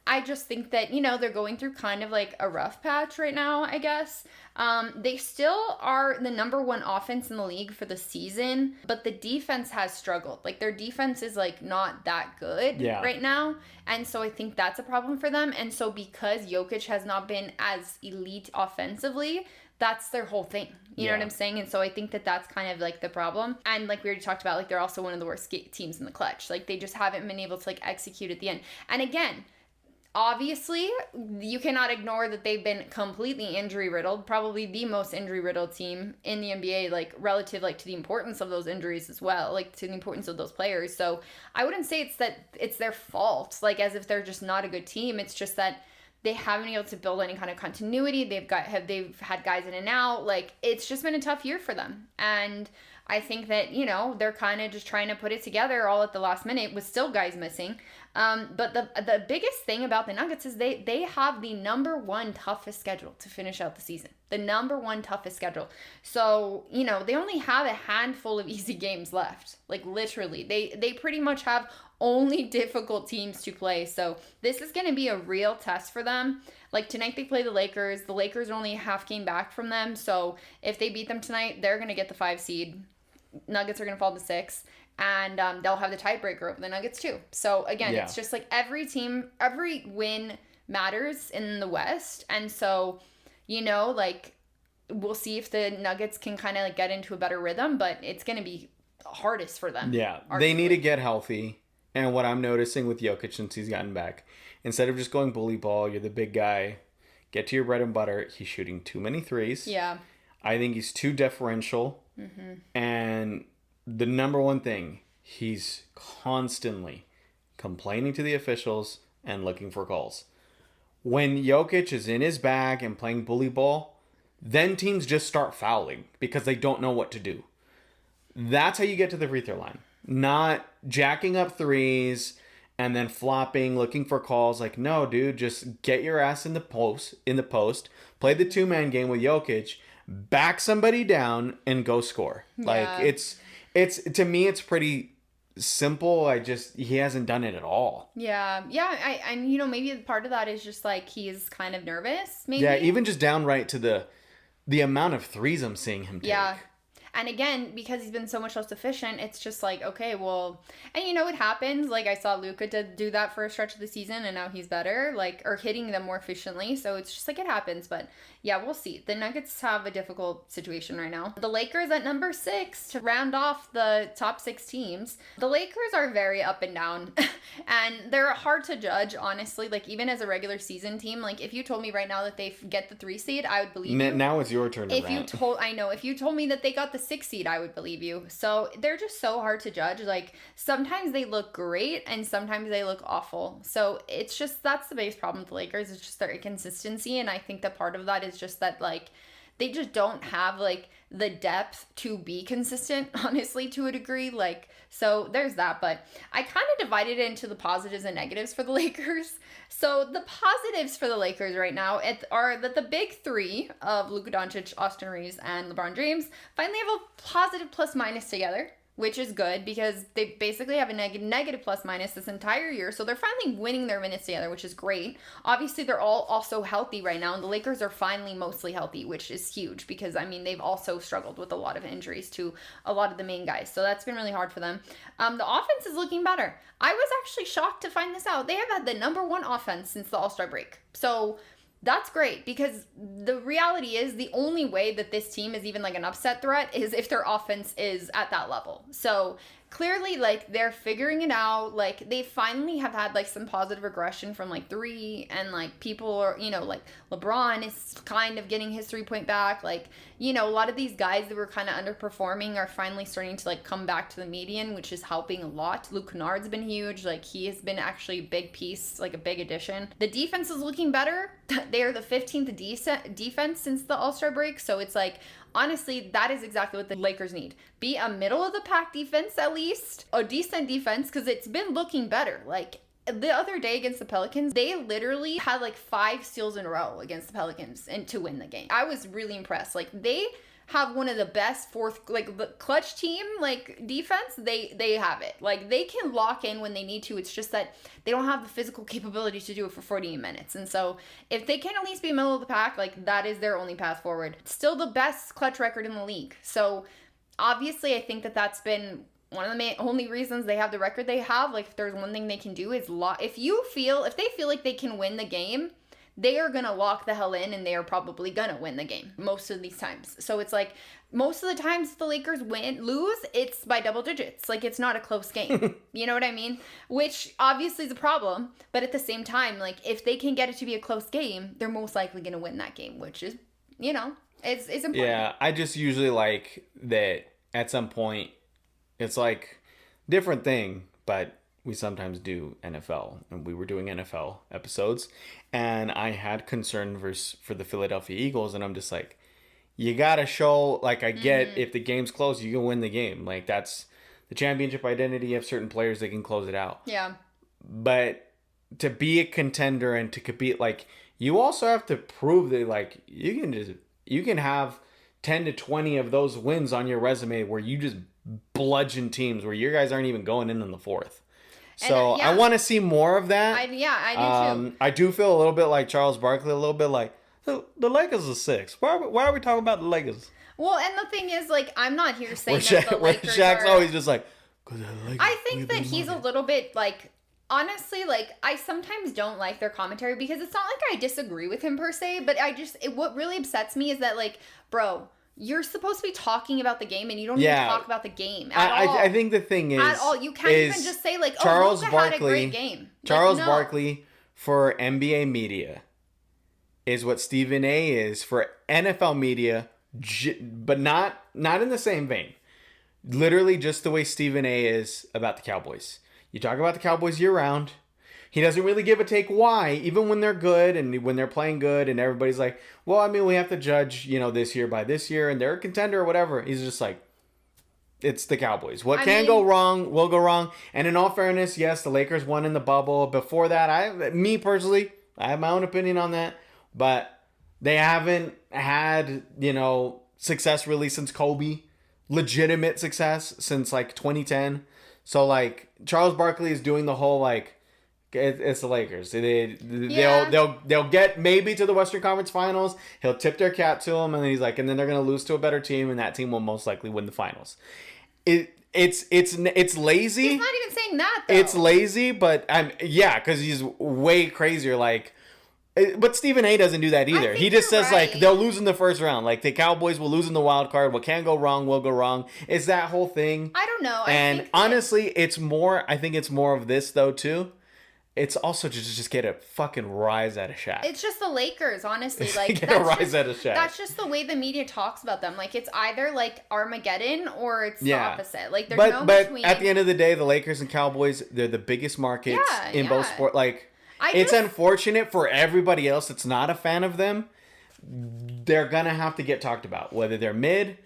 I just think that, they're going through kind of like a rough patch right now, I guess. They still are the number one offense in the league for the season, but the defense has struggled. Like, their defense is like not that good right now. And so I think that's a problem for them. And so because Jokic has not been as elite offensively, that's their whole thing. You know what I'm saying? And so I think that that's kind of like the problem. And like we already talked about, like, they're also one of the worst teams in the clutch. Like, they just haven't been able to like execute at the end. And again, obviously, you cannot ignore that they've been completely injury riddled, probably the most injury riddled team in the NBA, like relative like to the importance of those injuries as well, like to the importance of those players. So I wouldn't say it's their fault, like as if they're just not a good team. It's just that they haven't been able to build any kind of continuity. They've had guys in and out. Like, it's just been a tough year for them. And I think that, they're kind of just trying to put it together all at the last minute with still guys missing. But the biggest thing about the Nuggets is they have the number one toughest schedule to finish out the season. The number one toughest schedule. So, they only have a handful of easy games left. Like, literally. They pretty much have only difficult teams to play. So this is going to be a real test for them. Like, tonight they play the Lakers. The Lakers are only a half game back from them. So if they beat them tonight, they're going to get the 5 seed. Nuggets are going to fall to 6. And they'll have the tiebreaker over the Nuggets too. So again, it's just like every win matters in the West. And so, like, we'll see if the Nuggets can kind of like get into a better rhythm, but it's going to be hardest for them. Yeah, arguably. They need to get healthy. And what I'm noticing with Jokic since he's gotten back, instead of just going bully ball, you're the big guy, get to your bread and butter, he's shooting too many threes. Yeah. I think he's too deferential. Mm-hmm. And the number one thing, he's constantly complaining to the officials and looking for calls. When Jokic is in his bag and playing bully ball, then teams just start fouling because they don't know what to do. That's how you get to the free throw line. Not jacking up threes and then flopping, looking for calls. Like, no, dude, just get your ass in the post, play the 2-man game with Jokic, back somebody down, and go score. Yeah. Like, it's to me, it's pretty simple. He hasn't done it at all. Yeah. And maybe part of that is just like he's kind of nervous. Maybe. Yeah, even just downright to the amount of threes I'm seeing him take. Yeah. And again, because he's been so much less efficient, it's just like, okay, well, and it happens. Like, I saw Luka do that for a stretch of the season, and now he's better, like, or hitting them more efficiently. So it's just like, it happens. But yeah, we'll see. The Nuggets have a difficult situation right now. The Lakers at number 6 to round off the top 6 teams. The Lakers are very up and down, and they're hard to judge, honestly. Like, even as a regular season team, like, if you told me right now that they get the 3 seed, I would believe you. Now it's your turn to rant. If you told me that they got the 6 seed, I would believe you. So they're just so hard to judge. Like, sometimes they look great and sometimes they look awful. So it's just, that's the biggest problem with the Lakers. It's just their inconsistency. And I think that part of that is just that, like, they just don't have like the depth to be consistent, honestly, to a degree. Like, so there's that. But I kind of divided it into the positives and negatives for the Lakers. So the positives for the Lakers right now are that the big 3 of Luka Doncic, Austin Reeves, and LeBron James finally have a positive plus minus together, which is good because they basically have a negative plus minus this entire year. So they're finally winning their minutes together, which is great. Obviously, they're all also healthy right now, and the Lakers are finally mostly healthy, which is huge because, I mean, they've also struggled with a lot of injuries to a lot of the main guys. So that's been really hard for them. The offense is looking better. I was actually shocked to find this out. They have had the number 1 offense since the All-Star break. So that's great because the reality is the only way that this team is even like an upset threat is if their offense is at that level. So clearly, like, they're figuring it out. Like, they finally have had like some positive regression from like 3, and like people are, like LeBron is kind of getting his 3-point back. Like, a lot of these guys that were kind of underperforming are finally starting to like come back to the median, which is helping a lot. Luke Kennard's been huge. Like, he has been actually a big piece, like a big addition. The defense is looking better. They are the 15th defense since the All-Star break. So it's like, honestly, that is exactly what the Lakers need. Be a middle-of-the-pack defense, at least. A decent defense, because it's been looking better. Like, the other day against the Pelicans, they literally had like 5 steals in a row against the Pelicans and to win the game. I was really impressed. Like, they have one of the best the clutch team, like, defense. They have it. Like, they can lock in when they need to. It's just that they don't have the physical capability to do it for 48 minutes. And so if they can at least be middle of the pack, like, that is their only path forward. Still the best clutch record in the league. So obviously I think that that's been one of the only reasons they have the record they have. Like, if there's one thing they can do is if they feel like they can win the game, they are going to lock the hell in, and they are probably going to win the game most of these times. So it's like, most of the times the Lakers lose, it's by double digits. Like, it's not a close game. You know what I mean? Which obviously is a problem. But at the same time, like, if they can get it to be a close game, they're most likely going to win that game, which is, you know, it's important. Yeah, I just usually like that at some point, it's like different thing, but we sometimes do NFL, and we were doing NFL episodes, and I had concern for the Philadelphia Eagles, and I'm just like, you gotta show, like, I get if the game's close, you can win the game. Like, that's the championship identity. You have certain players that can close it out. Yeah. But to be a contender and to compete, like, you also have to prove that, like, you can have 10 to 20 of those wins on your resume where you just bludgeon teams where your guys aren't even going in the fourth. So I want to see more of that. I do too. I do feel a little bit like Charles Barkley, a little bit like the Lakers are 6. Why are we talking about the Lakers? Well, and the thing is, like, I'm not here saying that the Lakers Shaq's are... always just like, I think that he's a little bit, like, honestly, like, I sometimes don't like their commentary because it's not like I disagree with him per se, but what really upsets me is that, like, bro, you're supposed to be talking about the game, and you don't even talk about the game at all. I think the thing is... At all. You can't even just say, like, Charles Luka Barkley, had a great game. Charles Barkley for NBA media is what Stephen A. is for NFL media, but not in the same vein. Literally just the way Stephen A. is about the Cowboys. You talk about the Cowboys year-round. He doesn't really give a take why, even when they're good and when they're playing good and everybody's like, well, I mean, we have to judge, this year by this year and they're a contender or whatever. He's just like, it's the Cowboys. What can go wrong will go wrong. And in all fairness, yes, the Lakers won in the bubble. Before that, me personally, I have my own opinion on that. But they haven't had, success really since Kobe. Legitimate success since, like, 2010. So, like, Charles Barkley is doing the whole, like, it's the Lakers. They'll get maybe to the Western Conference Finals. He'll tip their cap to them, and then he's like, and then they're gonna lose to a better team, and that team will most likely win the finals. It's lazy. He's not even saying that, though. It's lazy, but because he's way crazier. Like, but Stephen A. doesn't do that either. He just says like they'll lose in the first round. Like the Cowboys will lose in the wild card. What can go wrong will go wrong. It's that whole thing. I don't know. And honestly, I think it's more of this though too. It's also just get a fucking rise out of Shaq. It's just the Lakers, honestly. Like, get a rise out of Shaq. That's just the way the media talks about them. Like, it's either like Armageddon or it's the opposite. Like, there's no between. But at the end of the day, the Lakers and Cowboys, they're the biggest markets in both sports. Like, it's unfortunate for everybody else that's not a fan of them. They're gonna have to get talked about, whether they're mid,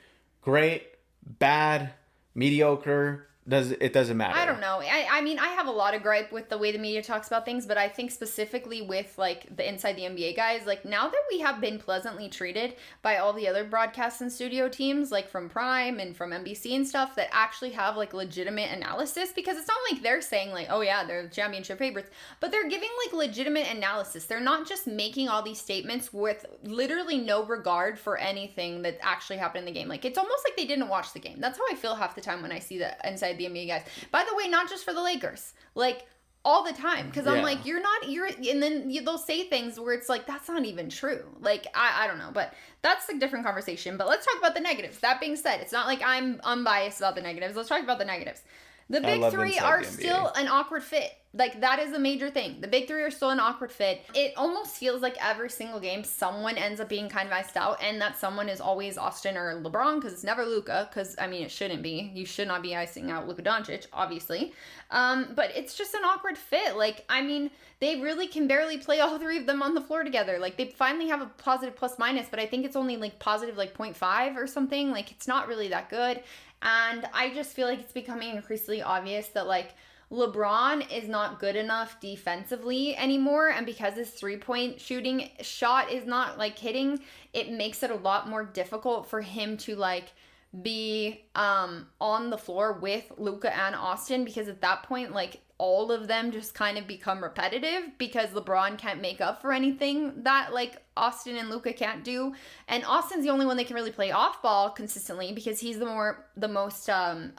great, bad, mediocre. It doesn't matter. I don't know. I mean, I have a lot of gripe with the way the media talks about things, but I think specifically with, like, the Inside the NBA guys, like, now that we have been pleasantly treated by all the other broadcast and studio teams, like, from Prime and from NBC and stuff, that actually have, like, legitimate analysis, because it's not like they're saying, like, oh, yeah, they're championship favorites, but they're giving, like, legitimate analysis. They're not just making all these statements with literally no regard for anything that actually happened in the game. Like, it's almost like they didn't watch the game. That's how I feel half the time when I see the Inside the NBA guys. By the way, not just for the Lakers, like all the time, because I'm like, and then they'll say things where it's like, that's not even true. Like, I don't know, but that's a different conversation. But let's talk about the negatives. That being said, it's not like I'm unbiased about the negatives. Let's talk about the negatives. The big three are still an awkward fit. Like, that is a major thing. The big three are still an awkward fit. It almost feels like every single game someone ends up being kind of iced out, and that someone is always Austin or LeBron, because it's never Luka, because, I mean, it shouldn't be. You should not be icing out Luka Doncic, obviously. But it's just an awkward fit. Like, I mean, they really can barely play all three of them on the floor together. Like, they finally have a positive plus minus, but I think it's only, like, positive, like, 0.5 or something. Like, it's not really that good. And I just feel like it's becoming increasingly obvious that, like, LeBron is not good enough defensively anymore, and because his 3-point shooting shot is not like hitting, it makes it a lot more difficult for him to like be on the floor with Luka and Austin, because at that point like all of them just kind of become repetitive because LeBron can't make up for anything that like Austin and Luka can't do. And Austin's the only one that can really play off ball consistently because he's the most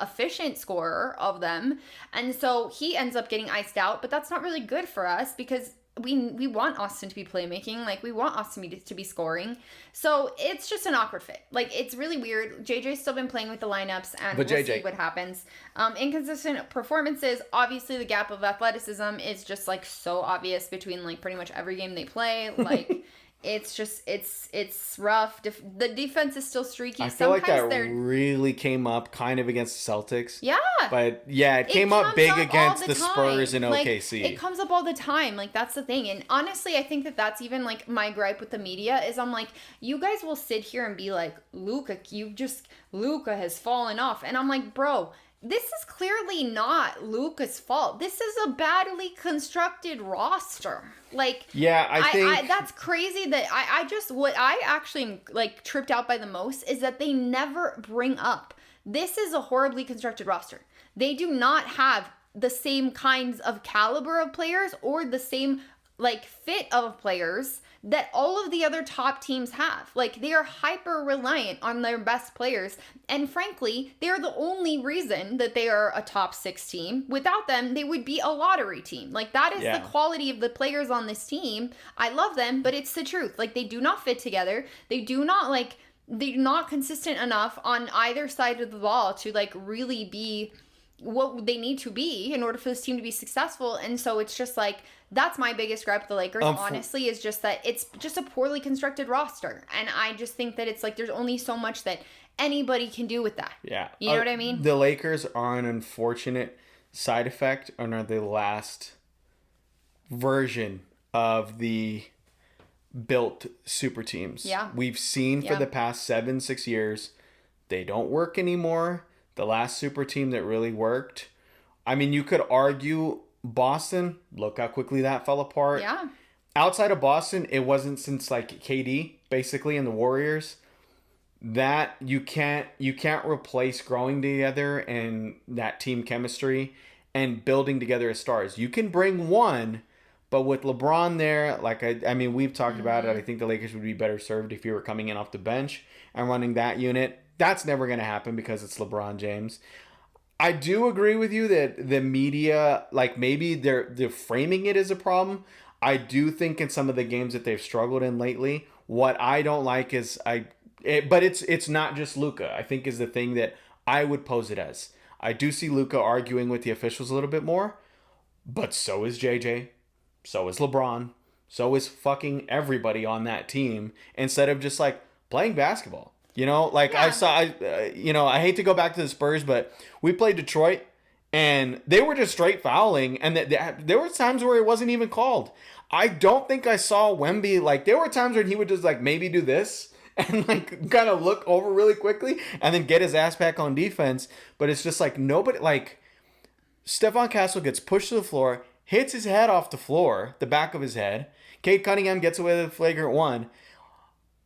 efficient scorer of them. And so he ends up getting iced out, but that's not really good for us because we want Austin to be playmaking. Like, we want Austin to be scoring. So it's just an awkward fit. Like, it's really weird. JJ's still been playing with the lineups, and we'll see what happens. Inconsistent performances. Obviously, the gap of athleticism is just, like, so obvious between, like, pretty much every game they play. Like, it's just, it's rough. The defense is still streaky. I feel like that really came up kind of against the Celtics. Yeah. But yeah, it came up big against the Spurs and OKC. Like, it comes up all the time. Like, that's the thing. And honestly, I think that that's even like my gripe with the media is I'm like, you guys will sit here and be like, Luka has fallen off. And I'm like, bro, this is clearly not Luka's fault. This is a badly constructed roster. Like, yeah, I think that's crazy that what I actually like tripped out by the most is that they never bring up, this is a horribly constructed roster. They do not have the same kinds of caliber of players or the same like fit of players that all of the other top teams have. Like, they are hyper reliant on their best players, and frankly, they're the only reason that they are a top 6 team. Without them, they would be a lottery team. Like, that is the quality of the players on this team. I love them, but it's the truth. Like, they do not fit together. They're not consistent enough on either side of the ball to like really be what they need to be in order for this team to be successful. And so it's just like, that's my biggest gripe with the Lakers, honestly, is just that it's just a poorly constructed roster. And I just think that it's like there's only so much that anybody can do with that. Yeah. You know what I mean? The Lakers are an unfortunate side effect and are the last version of the built super teams. Yeah. We've seen for the past 7-6 years, they don't work anymore. The last super team that really worked, I mean, you could argue Boston. Look how quickly that fell apart. Yeah. Outside of Boston, it wasn't since like KD basically and the Warriors that you can't replace growing together and that team chemistry and building together as stars. You can bring one, but with LeBron there, like I mean, we've talked about it. I think the Lakers would be better served if you were coming in off the bench and running that unit. That's never going to happen because it's LeBron James. I do agree with you that the media, like maybe they're framing it as a problem. I do think in some of the games that they've struggled in lately, what I don't like is but it's not just Luka, I think is the thing that I would pose it as. I do see Luka arguing with the officials a little bit more, but so is JJ, so is LeBron, so is fucking everybody on that team instead of just like playing basketball. You know, like I hate to go back to the Spurs, but we played Detroit and they were just straight fouling. And there were times where it wasn't even called. I don't think I saw Wemby. Like, there were times when he would just like maybe do this and like kind of look over really quickly and then get his ass back on defense. But it's just like nobody, like Stephon Castle gets pushed to the floor, hits his head off the floor, the back of his head. Cade Cunningham gets away with a flagrant one.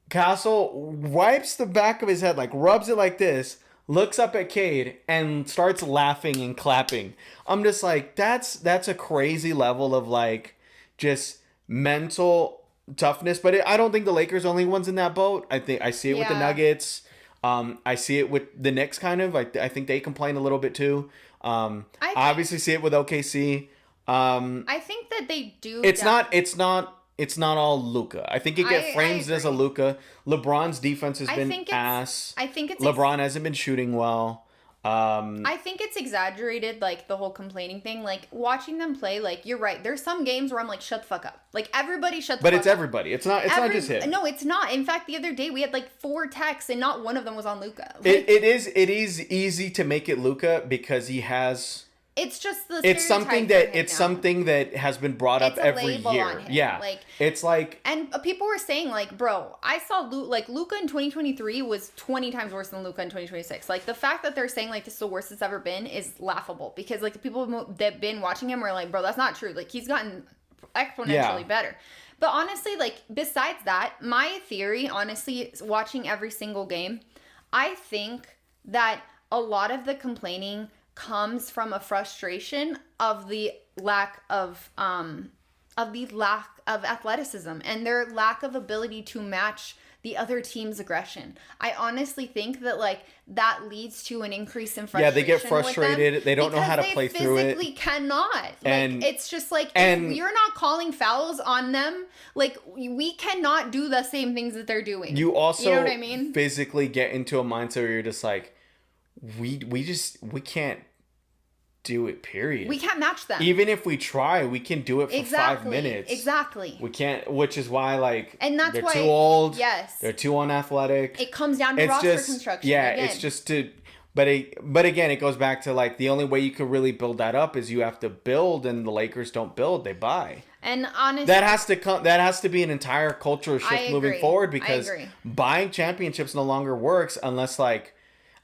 Castle wipes the back of his head, like rubs it like this, looks up at Cade, and starts laughing and clapping. I'm just like, that's a crazy level of like just mental toughness. But I don't think the Lakers are the only ones in that boat. I think I see it with the Nuggets. I see it with the Knicks kind of. I think they complain a little bit too. I obviously see it with OKC. I think that they do. It's not all Luka. I think it gets framed as a Luka. LeBron's defense has been ass. I think it's LeBron hasn't been shooting well. I think it's exaggerated, like the whole complaining thing. Like, watching them play, like, you're right. There's some games where I'm like, shut the fuck up. Like, everybody shut the fuck up. But it's everybody. It's not just him. No, it's not. In fact, the other day we had like 4 texts and not one of them was on Luka. Like, it is easy to make it Luka because he has it's just the it's something stereotype that for him it's now. something that has been brought up It's a every label year. on him. Yeah, Like, it's like, and people were saying like, bro, I saw Luka in 2023 was 20 times worse than Luka in 2026. Like the fact that they're saying like this is the worst it's ever been is laughable, because like the people that've been watching him are like, bro, that's not true. Like he's gotten exponentially better. But honestly, like besides that, my theory, honestly, is watching every single game, I think that a lot of the complaining comes from a frustration of the lack of athleticism and their lack of ability to match the other team's aggression. I honestly think that like that leads to an increase in frustration. yeah, they get frustrated. They don't know how to play through it. They physically cannot. Like, And- it's just like, and- if you're not calling fouls on them, like we cannot do the same things that they're doing. You also you know what I mean? physically get into a mindset where you're just like, we can't do it, period. We can't match them. Even if we try, we can do it for 5 minutes. Exactly. We can't, which is why, like, And that's they're why, too old. yes. They're too unathletic. It comes down to It's roster just, construction. yeah, again. it's just to, but again, it goes back to, like, the only way you could really build that up is you have to build, and the Lakers don't build, they buy. And honestly, That has to be an entire cultural I shift moving agree. forward, I because agree. buying championships no longer works unless, like,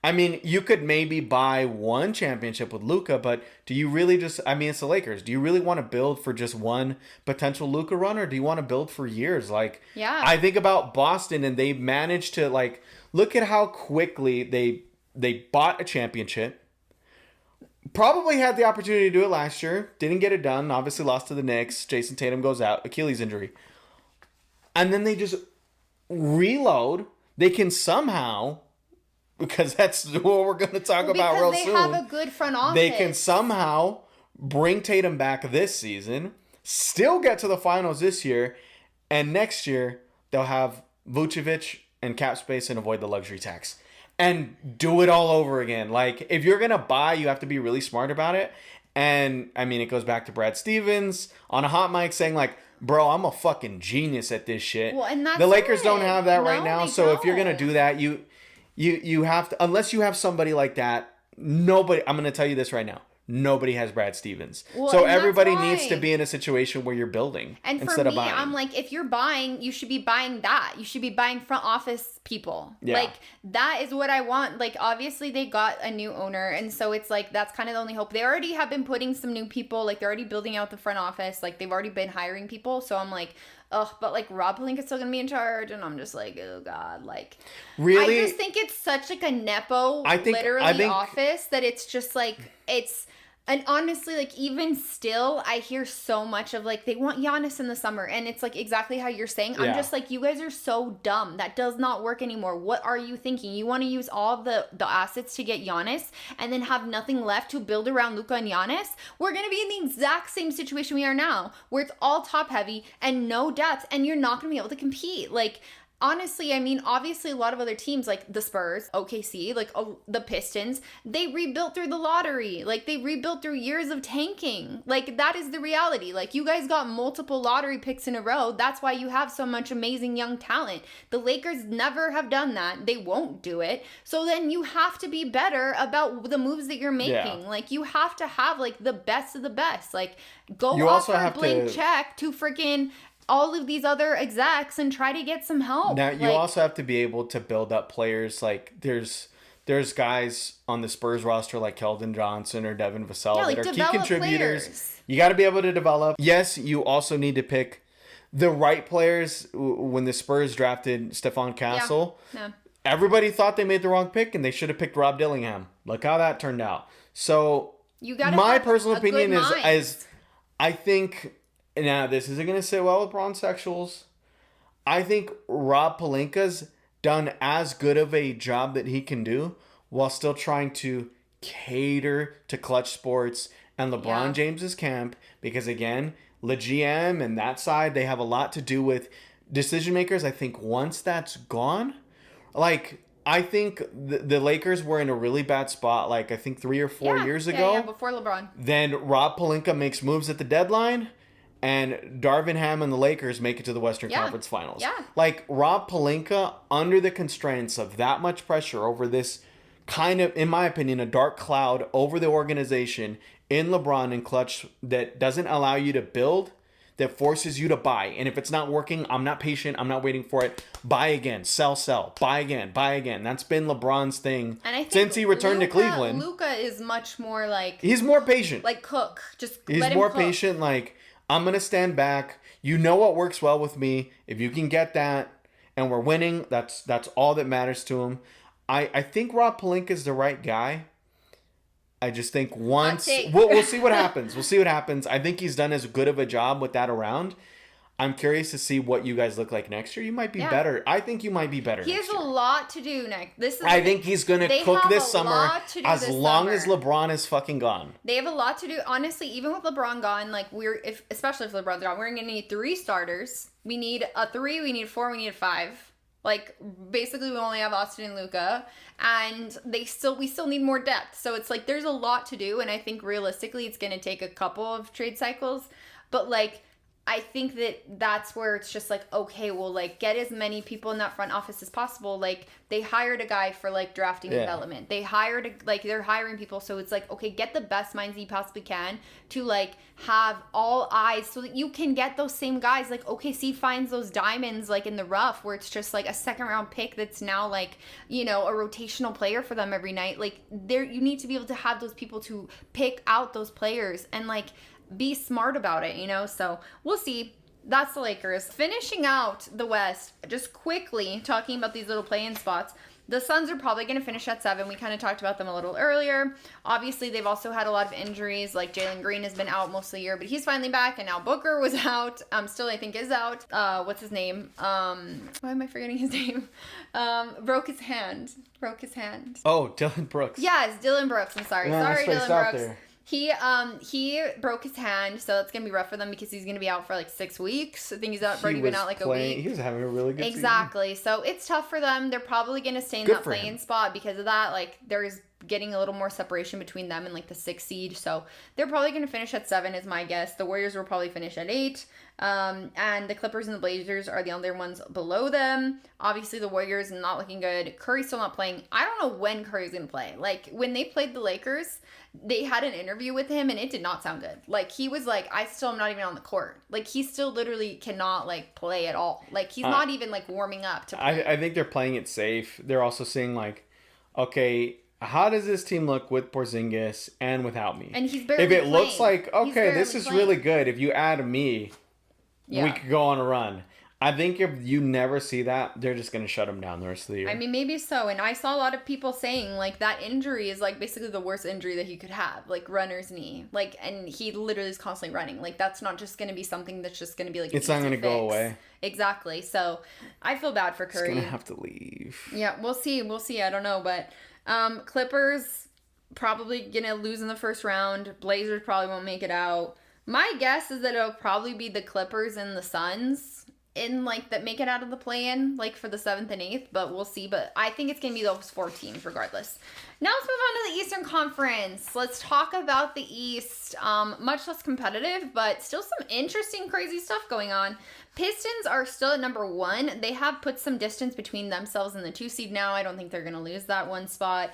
I mean, you could maybe buy one championship with Luka, but do you really just, I mean, it's the Lakers. Do you really want to build for just one potential Luka run, or do you want to build for years? Like, Yeah. I think about Boston, and they managed to, like, look at how quickly they bought a championship. Probably had the opportunity to do it last year. Didn't get it done. Obviously lost to the Knicks. Jason Tatum goes out. Achilles injury. And then they just reload. They can somehow, because that's what we're going to talk about real soon. Because they have a good front office. They can somehow bring Tatum back this season, still get to the finals this year, and next year they'll have Vucevic and cap space and avoid the luxury tax. And do it all over again. Like, if you're going to buy, you have to be really smart about it. And, I mean, it goes back to Brad Stevens on a hot mic saying, like, bro, I'm a fucking genius at this shit. Well, and that's the Lakers it. don't have that right No, now. they So if you're going to don't. do that, you have to, unless you have somebody like that, nobody, I'm going to tell you this right now. Nobody has Brad Stevens. Well, so and that's everybody why. needs to be in a situation where you're building And for instead me, of buying. I'm like, if you're buying, you should be buying that. You should be buying front office people. Yeah. Like, that is what I want. Like, obviously, they got a new owner. And so it's like, that's kind of the only hope. They already have been putting some new people. Like, they're already building out the front office. Like, they've already been hiring people. So I'm like, ugh. But, like, Rob Pelinka's still going to be in charge. And I'm just like, oh, God. Like, Really? I just think it's such, like, a Nepo, I think- office that it's just, like, it's... And honestly, like, even still, I hear so much of, like, they want Giannis in the summer. And it's, like, exactly how you're saying. I'm Yeah. just like, you guys are so dumb. That does not work anymore. What are you thinking? You want to use all the assets to get Giannis and then have nothing left to build around Luka and Giannis? We're going to be in the exact same situation we are now, where it's all top heavy and no depth, and you're not going to be able to compete. Like, honestly, I mean, obviously a lot of other teams like the Spurs, OKC, like the Pistons, they rebuilt through the lottery. Like, they rebuilt through years of tanking. Like, that is the reality. Like, you guys got multiple lottery picks in a row. That's why you have so much amazing young talent. The Lakers never have done that. They won't do it. So then you have to be better about the moves that you're making. Yeah. Like, you have to have, like, the best of the best. Like, go You also offer a have blank to- check to freaking all of these other execs and try to get some help. Now, you Like, also have to be able to build up players. Like, there's guys on the Spurs roster like Keldon Johnson or Devin Vassell Yeah, like, that are key develop contributors. players. You got to be able to develop. Yes, you also need to pick the right players. When the Spurs drafted Stephon Castle, yeah. everybody thought they made the wrong pick and they should have picked Rob Dillingham. Look how that turned out. So, You gotta my have personal a good opinion mind. is I think, now this isn't going to sit well with bronsexuals. I think Rob Pelinka's done as good of a job that he can do while still trying to cater to Clutch Sports and LeBron Yeah. James's camp, because again, the GM and that side, they have a lot to do with decision makers. I think once that's gone, like, I think the Lakers were in a really bad spot, like, I think 3 or 4 years ago. Yeah, before LeBron. Then Rob Pelinka makes moves at the deadline, and Darvin Ham and the Lakers make it to the Western Yeah. Conference Finals. Yeah. Like, Rob Pelinka, under the constraints of that much pressure over this kind of, in my opinion, a dark cloud over the organization, in LeBron and clutch that doesn't allow you to build, that forces you to buy. And if it's not working, I'm not patient. I'm not waiting for it. Buy again, sell, buy again, buy again. That's been LeBron's thing And I think since he returned to Cleveland. Luka is much more like... He's more patient. Like cook. Just He's let him more cook. patient. Like, I'm going to stand back. You know what works well with me. If you can get that and we're winning, that's all that matters to him. I think Rob Pelinka is the right guy. I just think once we'll see what happens. We'll see what happens. I think he's done as good of a job with that around. I'm curious to see what you guys look like next year. You might be better. I think you might be better. He has a lot to do next. I think he's gonna cook this summer as long as LeBron is fucking gone. They have a lot to do. Honestly, even with LeBron gone, like especially if LeBron's gone, we're gonna need 3 starters. We need a 3. We need a 4. We need a 5. Like, basically, we only have Austin and Luka, and we still need more depth. So it's like there's a lot to do, and I think realistically, it's gonna take a couple of trade cycles. But like, I think that's where it's just like, okay, well, like, get as many people in that front office as possible. Like, they hired a guy for like drafting development. They hired they're hiring people, so it's like, okay, get the best minds that you possibly can to like have all eyes so that you can get those same guys. Like OKC finds those diamonds like in the rough where it's just like a 2nd round pick that's now like, you know, a rotational player for them every night. Like, you need to be able to have those people to pick out those players and like be smart about it, you know? So we'll see. That's the Lakers. Finishing out the West, just quickly talking about these little play-in spots. The Suns are probably going to finish at 7. We kind of talked about them a little earlier. Obviously, they've also had a lot of injuries. Like Jalen Green has been out most of the year, but he's finally back. And now Booker was out. Still, I think, is out. What's his name? Why am I forgetting his name? Broke his hand. Oh, Dylan Brooks. Yes, Dylan Brooks. I'm sorry. Man, Sorry, Dylan Brooks. There. He broke his hand, so it's gonna be rough for them because he's gonna be out for like 6 weeks. I think he's already been out like a week. He was having a really good season. So it's tough for them. They're probably gonna stay in that play-in spot because of that. Like, there's getting a little more separation between them and like the 6th seed. So they're probably gonna finish at 7 is my guess. The Warriors will probably finish at 8. And the Clippers and the Blazers are the other ones below them. Obviously, the Warriors not looking good. Curry's still not playing. I don't know when Curry's gonna play. Like, when they played the Lakers, they had an interview with him and it did not sound good. Like, he was like, I still am not even on the court. Like, he still literally cannot like play at all. Like, he's not even like warming up to play. I think they're playing it safe. They're also saying like, okay, how does this team look with Porzingis and without me? And he's barely If it playing. looks like, okay, this is really good. If you add me, we could go on a run. I think if you never see that, they're just going to shut him down the rest of the year. I mean, maybe so. And I saw a lot of people saying, like, that injury is, like, basically the worst injury that he could have. Like, runner's knee. Like, and he literally is constantly running. Like, that's not just going to be something that's just going to be, like, it's not going to go away. Exactly. So, I feel bad for Curry. He's going to have to leave. Yeah, we'll see. I don't know. But Clippers probably going to lose in the first round. Blazers probably won't make it out. My guess is that it'll probably be the Clippers and the Suns in like that make it out of the play-in, like for the 7th and 8th, but we'll see. But I think it's gonna be those 4 teams regardless. Now let's move on to the Eastern Conference. Let's talk about the East. Much less competitive, but still some interesting, crazy stuff going on. Pistons are still at number 1. They have put some distance between themselves and the 2 seed now. I don't think they're gonna lose that 1 spot.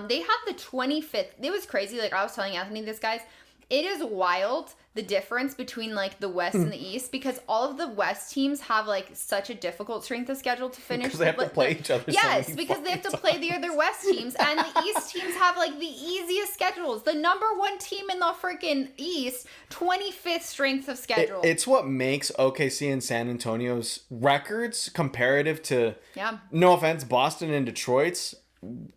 They have the 25th. It was crazy. Like I was telling Anthony this, guys. It is wild, the difference between, like, the West and the East, because all of the West teams have, like, such a difficult strength of schedule to finish. Because they have to play each other. Yes, because they have to play the other West teams, and the East teams have, like, the easiest schedules. The number 1 team in the freaking East, 25th strength of schedule. It's what makes OKC and San Antonio's records comparative to, no offense, Boston and Detroit's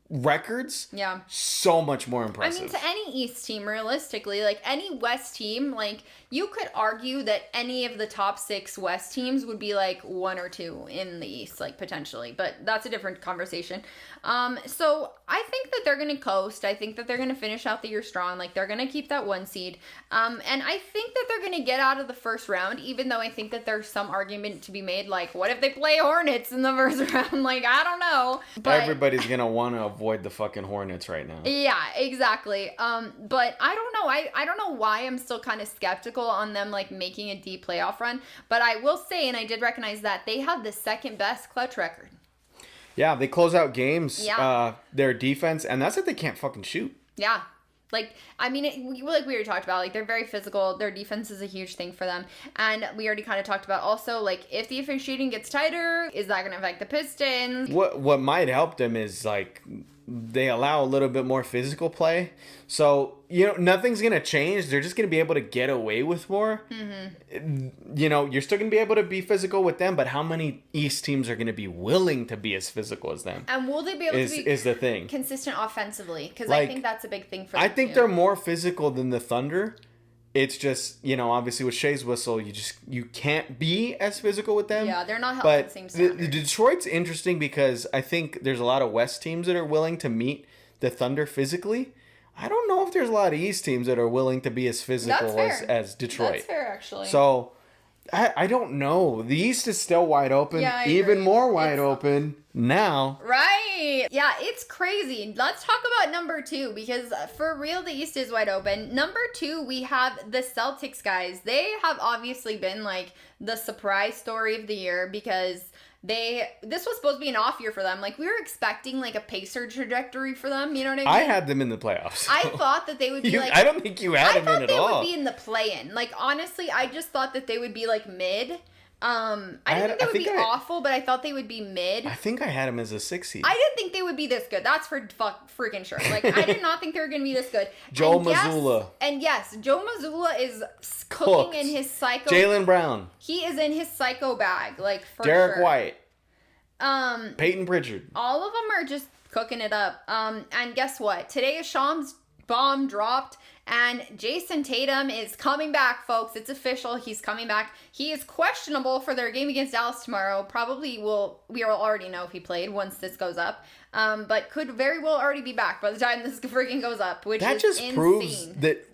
records so much more impressive. I mean, to any East team, realistically, like any West team, like you could argue that any of the top 6 West teams would be like 1 or 2 in the East, like potentially, but that's a different conversation. So I think that they're gonna coast. I think that they're gonna finish out the year strong. Like they're gonna keep that 1 seed. And I think that they're gonna get out of the first round, even though I think that there's some argument to be made, like what if they play Hornets in the first round? Like I don't know. But everybody's gonna want to avoid the fucking Hornets right now. Yeah, exactly. But I don't know. I don't know why I'm still kind of skeptical on them like making a deep playoff run. But I will say, and I did recognize that they have the 2nd best clutch record. Yeah, they close out games. Their defense, and that's if they can't fucking shoot. Yeah. Like, I mean, like we already talked about, like, they're very physical. Their defense is a huge thing for them. And we already kind of talked about also, like, if the officiating gets tighter, is that going to affect the Pistons? What might help them is, like, they allow a little bit more physical play. So, nothing's going to change. They're just going to be able to get away with more. Mm-hmm. You're still going to be able to be physical with them, but how many East teams are going to be willing to be as physical as them? And will they be able to be is the thing. consistent offensively? Because like, I think that's a big thing for them, I think they're more physical than the Thunder. It's just, obviously with Shea's whistle, you can't be as physical with them. Yeah, they're not held to the same standard. The Detroit's interesting because I think there's a lot of West teams that are willing to meet the Thunder physically. I don't know if there's a lot of East teams that are willing to be as physical as Detroit. That's fair, actually. So, I don't know. The East is still wide open. Yeah, I even agree. more wide open now. Right. Yeah, it's crazy. Let's talk about number 2 because for real, the East is wide open. Number 2, we have the Celtics, guys. They have obviously been like the surprise story of the year because this was supposed to be an off year for them. Like, we were expecting like a Pacer trajectory for them. You know what I mean? I had them in the playoffs. I thought that they would be I don't think you had them in at all. I thought they would be in the play-in. Like, honestly, I just thought that they would be like mid. I didn't think they would be awful, but I thought they would be mid. I think I had them as a 6 seed. I didn't think they would be this good. That's for freaking sure. Like, I did not think they were going to be this good. Joe Mazzulla. And yes, Joe Mazzulla is cooking in his psycho. Jaylen Brown. He is in his psycho bag, like, for Derek sure. White. Peyton Pritchard. All of them are just cooking it up. And guess what? Today is Sham's bomb dropped. And Jason Tatum is coming back, folks. It's official. He's coming back. He is questionable for their game against Dallas tomorrow. Probably we will already know if he played once this goes up. But could very well already be back by the time this freaking goes up, which that is just insane. Proves that,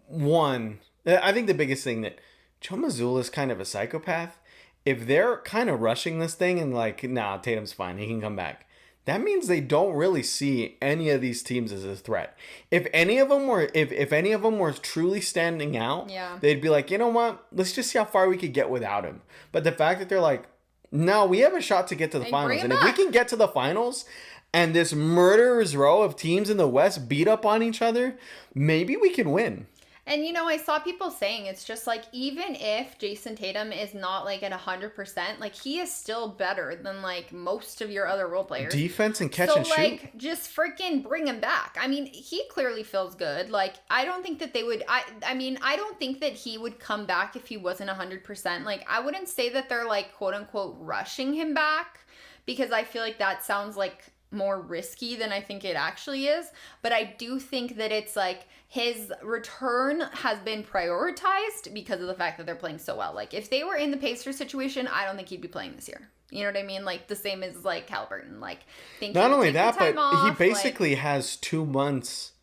one, I think the biggest thing that Joe Mazzulla is kind of a psychopath. If they're kind of rushing this thing and like, nah, Tatum's fine, he can come back. That means they don't really see any of these teams as a threat. If any of them were truly standing out, they'd be like, you know what? Let's just see how far we could get without him. But the fact that they're like, no, we have a shot to get to the finals. And if we can get to the finals and this murderer's row of teams in the West beat up on each other, maybe we can win. And, I saw people saying it's just like, even if Jason Tatum is not like at 100%, like, he is still better than like most of your other role players. Defense and catch and shoot. So, like, just freaking bring him back. I mean, he clearly feels good. Like, I don't think that they would, I mean, I don't think that he would come back if he wasn't 100%. Like, I wouldn't say that they're like, quote unquote, rushing him back because I feel like that sounds like more risky than I think it actually is. But I do think that it's like, his return has been prioritized because of the fact that they're playing so well. Like, if they were in the Pacers situation, I don't think he'd be playing this year. You know what I mean? Like, the same as, like, Halliburton. Like, not only that, but he basically has 2 months,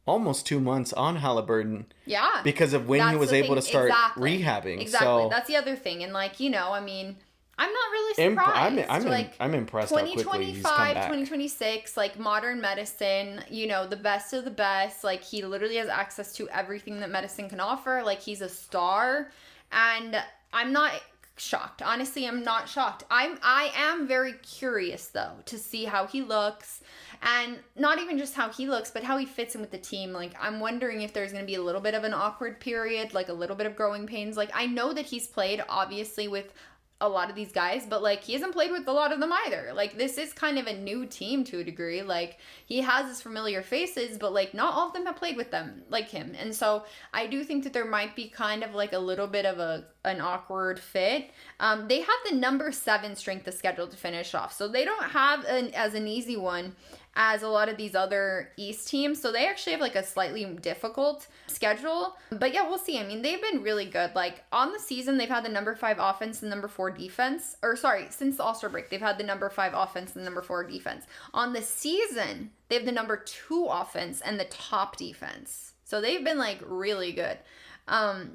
almost 2 months on Halliburton. Yeah. Because of when he was able to start rehabbing. Exactly. So, that's the other thing. And, like, I mean, I'm not really surprised. I'm impressed how quickly he's come back. 2026, like, modern medicine, the best of the best. Like, he literally has access to everything that medicine can offer. Like, he's a star. And I'm not shocked. Honestly, I'm not shocked. I am very curious, though, to see how he looks. And not even just how he looks, but how he fits in with the team. Like, I'm wondering if there's going to be a little bit of an awkward period, like a little bit of growing pains. Like, I know that he's played, obviously, with a lot of these guys, but like, he hasn't played with a lot of them either. Like, this is kind of a new team to a degree. Like, he has his familiar faces, but like, not all of them have played with them like him. And so I do think that there might be kind of like a little bit of an awkward fit. They have the number 7 strength of schedule to finish off, so they don't have an easy one as a lot of these other East teams. So they actually have like a slightly difficult schedule. But yeah, we'll see. I mean, they've been really good. Like, on the season, they've had the number 5 offense and number 4 defense. Or sorry, since the All-Star break, they've had the number 5 offense and the number 4 defense. On the season, they have the number 2 offense and the top defense. So they've been like really good.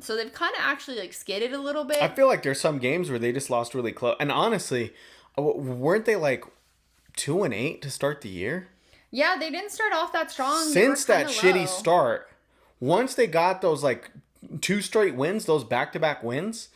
So they've kind of actually like skidded a little bit. I feel like there's some games where they just lost really close. And honestly, weren't they like 2-8 to start the year? Yeah, they didn't start off that strong. Since that shitty start, once they got those like 2 straight wins, those back-to-back wins,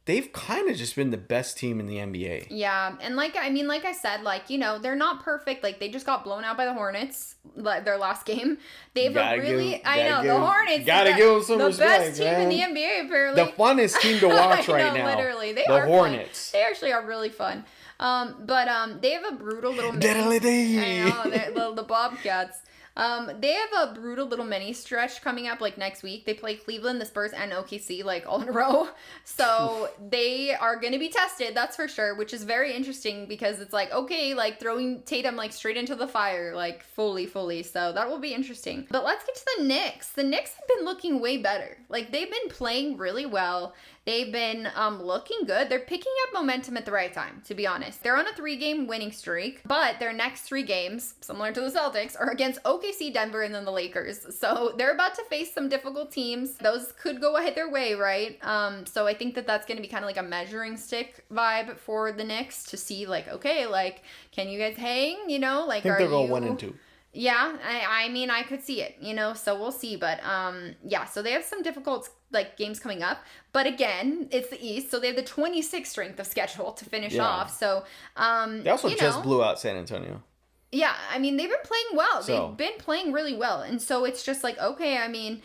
they've kind of just been the best team in the NBA. Yeah, and like I said, like, you know, they're not perfect. Like, they just got blown out by the Hornets, their last game. They've the Hornets. Gotta give them some the respect, best team man. in the NBA, apparently. The funnest team to watch right now. Literally, they the are Hornets. Fun. They actually are really fun. But they have a brutal little. Diddly-dee. The Bobcats. They have a brutal little mini stretch coming up like next week. They play Cleveland, the Spurs, and OKC like all in a row. So they are going to be tested, that's for sure, which is very interesting because it's like, okay, like throwing Tatum like straight into the fire, like fully. So that will be interesting. But let's get to the Knicks. The Knicks have been looking way better. Like, they've been playing really well. They've been looking good. They're picking up momentum at the right time, to be honest. They're on a 3-game winning streak, but their next 3 games, similar to the Celtics, are against OKC, Denver, and then the Lakers. So they're about to face some difficult teams. Those could go their way, right? So I think that that's going to be kind of like a measuring stick vibe for the Knicks to see, like, okay, like, can you guys hang? You know, like, I think they'll go 1-2. Yeah, I mean, I could see it, you know, so we'll see. But, yeah, so they have some difficult, like, games coming up. But again, it's the East, so they have the 26th strength of schedule to finish off. So, they also just blew out San Antonio. Yeah, I mean, they've been playing well. So. They've been playing really well. And so it's just like, okay, I mean,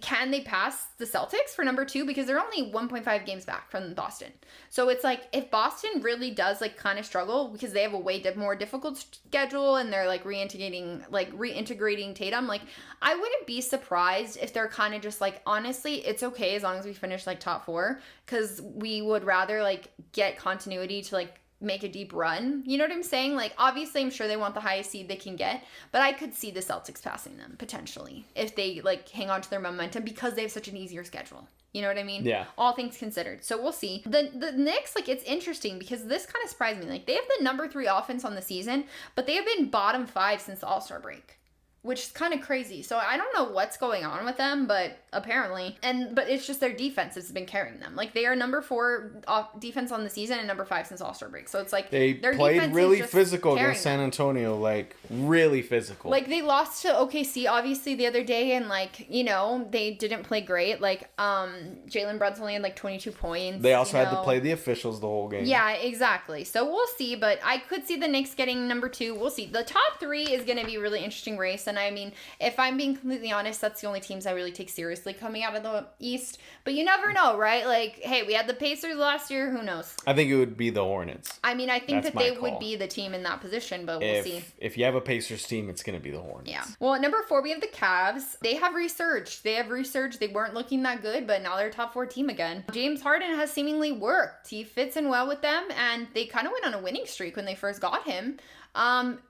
can they pass the Celtics for number 2? Because they're only 1.5 games back from Boston. So it's like, if Boston really does like kind of struggle because they have a way more difficult schedule and they're like reintegrating Tatum, like, I wouldn't be surprised if they're kind of just like, honestly, it's okay as long as we finish like top 4, because we would rather like get continuity to like make a deep run. You know what I'm saying? Like, obviously, I'm sure they want the highest seed they can get, but I could see the Celtics passing them potentially if they like hang on to their momentum because they have such an easier schedule. You know what I mean? Yeah. All things considered. So we'll see. The Knicks, like, it's interesting because this kind of surprised me. Like, they have the number 3 offense on the season, but they have been bottom 5 since the All-Star break, which is kind of crazy. So I don't know what's going on with them, but apparently, but it's just their defense has been carrying them. Like, they are number 4 defense on the season and number 5 since All-Star break. So it's like they their played really physical against San Antonio, like really physical. Like, they lost to OKC obviously the other day, and like, you know, they didn't play great. Like, Jalen Brunson only had like 22 points. They also had to play the officials the whole game. Yeah, exactly. So we'll see, but I could see the Knicks getting number 2. We'll see. The top 3 is going to be a really interesting race. And I mean, if I'm being completely honest, that's the only teams I really take seriously coming out of the East. But you never know, right? Like, hey, we had the Pacers last year. Who knows? I think it would be the Hornets. I mean, I think that they would be the team in that position, but we'll see. If you have a Pacers team, it's going to be the Hornets. Yeah. Well, at number 4, we have the Cavs. They have resurged. They weren't looking that good, but now they're a top 4 team again. James Harden has seemingly worked. He fits in well with them, and they kind of went on a winning streak when they first got him.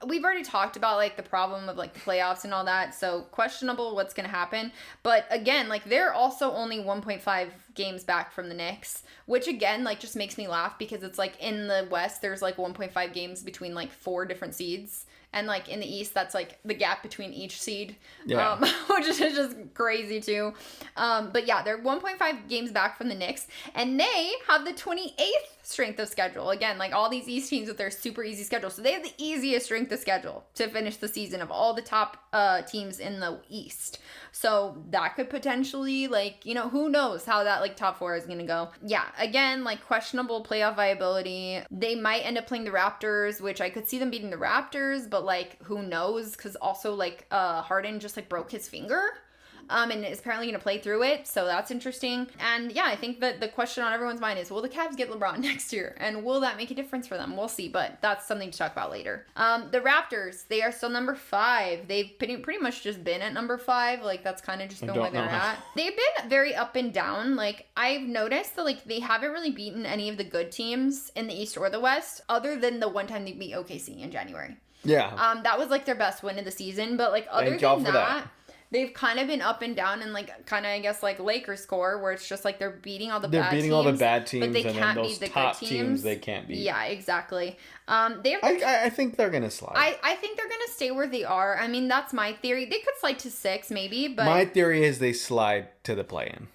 We've already talked about like the problem of like the playoffs and all that, so questionable what's going to happen. But again, like, they're also only 1.5 games back from the Knicks, which again, like, just makes me laugh because it's like in the West, there's like 1.5 games between like 4 different seeds. And like in the East, that's like the gap between each seed, which is just crazy too. But yeah, they're 1.5 games back from the Knicks, and they have the 28th strength of schedule. Again, like all these East teams with their super easy schedule. So they have the easiest strength of schedule to finish the season of all the top teams in the East. So that could potentially, like, you know, who knows how that like top 4 is going to go. Yeah, again, like questionable playoff viability. They might end up playing the Raptors, which I could see them beating the Raptors, but like, who knows? Because also like Harden just like broke his finger. And is apparently going to play through it, so that's interesting. And yeah, I think that the question on everyone's mind is, will the Cavs get LeBron next year? And will that make a difference for them? We'll see, but that's something to talk about later. The Raptors, they are still number 5. They've pretty much just been at number 5. Like, that's kind of just been where they're at. They've been very up and down. Like, I've noticed that, like, they haven't really beaten any of the good teams in the East or the West, other than the one time they beat OKC in January. Yeah. That was, like, their best win of the season, but, like, other than that, they've kind of been up and down in, like, kind of, I guess, like, Lakers score, where it's just, like, they're beating all the bad teams. They're beating all the bad teams, but they can't beat the top teams. They can't beat. Yeah, exactly. I think they're going to slide. I think they're going to stay where they are. I mean, that's my theory. They could slide to 6, maybe, but... My theory is they slide to the play-in.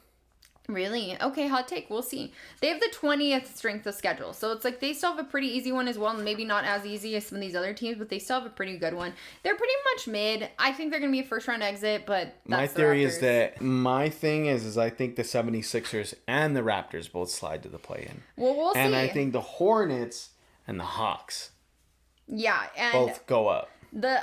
Really? Okay, hot take. We'll see. They have the 20th strength of schedule. So it's like they still have a pretty easy one as well. Maybe not as easy as some of these other teams, but they still have a pretty good one. They're pretty much mid. I think they're going to be a first round exit, but that's my the theory is Raptors. that my thing is I think the 76ers and the Raptors both slide to the play-in. Well, we'll see. And I think the Hornets and the Hawks yeah, and both go up.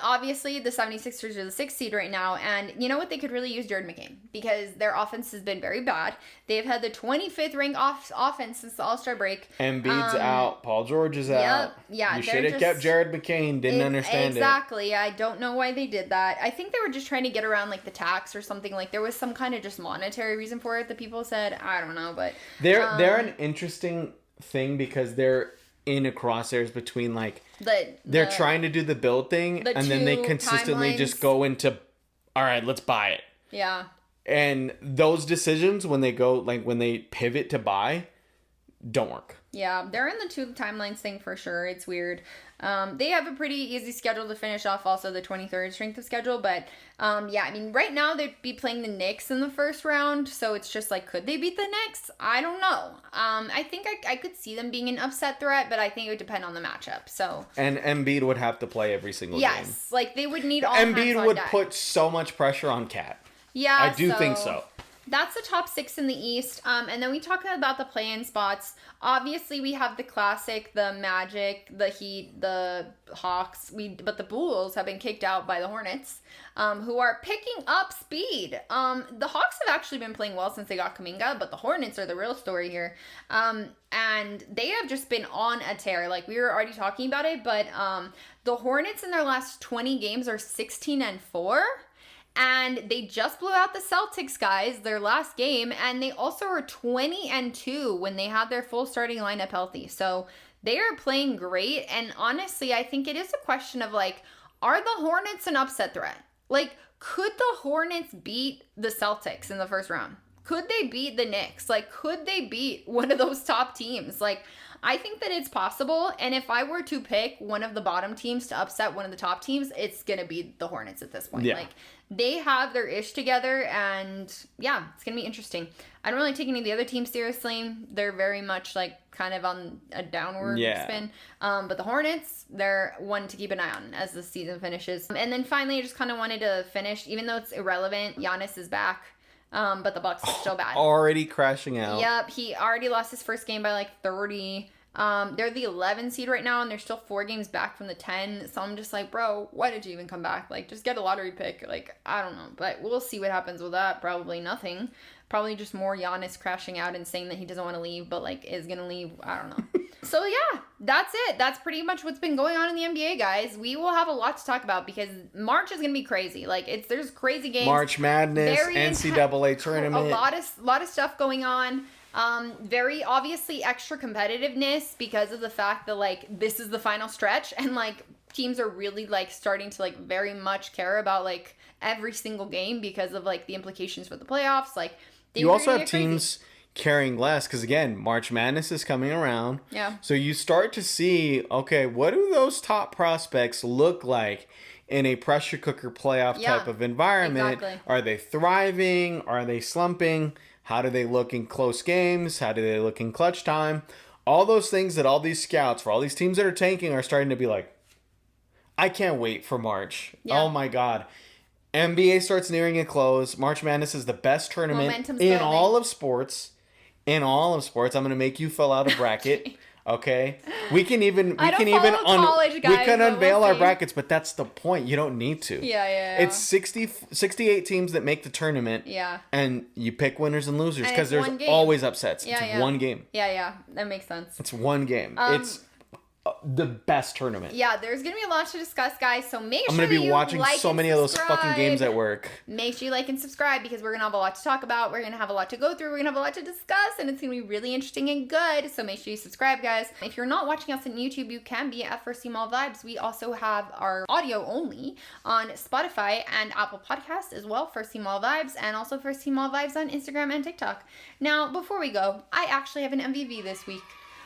Obviously the 76ers are the 6th seed right now, and you know what, they could really use Jared McCain because their offense has been very bad. They've had the 25th ranked offense since the All-Star break. Embiid's out, Paul George is out. Yeah, you should have kept Jared McCain. Didn't understand exactly. I don't know why they did that. I think they were just trying to get around like the tax or something. Like there was some kind of just monetary reason for it that people said. I don't know, but they're an interesting thing because they're in a crosshairs between like they're trying to do the build thing and then they consistently just go into, all right, let's buy it. Yeah. And those decisions when they pivot to buy don't work. Yeah, they're in the two timelines thing for sure. It's weird. They have a pretty easy schedule to finish off also the 23rd strength of schedule. But, yeah, I mean, right now they'd be playing the Knicks in the first round. So it's just like, could they beat the Knicks? I don't know. I think I could see them being an upset threat, but I think it would depend on the matchup. So And Embiid would have to play every single game. Yes, like they would need all hands on Embiid would deck. put so much pressure on Cat. Yeah, I do think so. That's the top 6 in the East. And then we talk about the play-in spots. Obviously, we have the Classic, the Magic, the Heat, the Hawks. But the Bulls have been kicked out by the Hornets, who are picking up speed. The Hawks have actually been playing well since they got Kuminga, but the Hornets are the real story here. And they have just been on a tear. Like, we were already talking about it, but the Hornets in their last 20 games are 16-4. And they just blew out the Celtics, guys, their last game. And they also were 20-2 when they had their full starting lineup healthy. So they are playing great. And honestly, I think it is a question of, like, are the Hornets an upset threat? Like, could the Hornets beat the Celtics in the first round? Could they beat the Knicks? Like, could they beat one of those top teams? Like, I think that it's possible. And if I were to pick one of the bottom teams to upset one of the top teams, it's going to be the Hornets at this point. Yeah. Like, they have their ish together, and yeah, it's going to be interesting. I don't really take any of the other teams seriously. They're very much like kind of on a downward spin. But the Hornets, they're one to keep an eye on as the season finishes. And then finally, I just kind of wanted to finish, even though it's irrelevant, Giannis is back. But the Bucks are still bad. Already crashing out. Yep, he already lost his first game by like 30. They're the 11 seed right now, and they're still 4 games back from the 10. So I'm just like, bro, why did you even come back? Like, just get a lottery pick. Like, I don't know. But we'll see what happens with that. Probably nothing. Probably just more Giannis crashing out and saying that he doesn't want to leave, but like is going to leave. I don't know. So yeah, that's it. That's pretty much what's been going on in the NBA, guys. We will have a lot to talk about because March is going to be crazy. Like, there's crazy games. March Madness, NCAA tournament. A lot of stuff going on. Very obviously extra competitiveness because of the fact that like this is the final stretch and like teams are really like starting to like very much care about like every single game because of like the implications for the playoffs. Like you also have teams caring less because again, March Madness is coming around. Yeah. So you start to see, okay, what do those top prospects look like in a pressure cooker playoff type of environment? Exactly. Are they thriving? Are they slumping? How do they look in close games? How do they look in clutch time? All those things that all these scouts for all these teams that are tanking are starting to be like, I can't wait for March. Yeah. Oh my God. NBA starts nearing a close. March Madness is the best tournament in all of sports. In all of sports. I'm going to make you fill out a bracket. Okay, we can unveil our brackets, but that's the point. You don't need to. Yeah. It's 68 teams that make the tournament. Yeah. And you pick winners and losers because there's always upsets. It's one game. Yeah. That makes sense. It's one game. It's the best tournament. Yeah, there's gonna be a lot to discuss, guys. So make sure I'm gonna be watching like so many of those fucking games at work. Make sure you like and subscribe because we're gonna have a lot to talk about. We're gonna have a lot to go through. We're gonna have a lot to discuss, and it's gonna be really interesting and good. So make sure you subscribe, guys. If you're not watching us on YouTube, you can be at First Team All Vibes. We also have our audio only on Spotify and Apple Podcasts as well. First Team All Vibes, and also First Team All Vibes on Instagram and TikTok. Now, before we go, I actually have an MVP this week.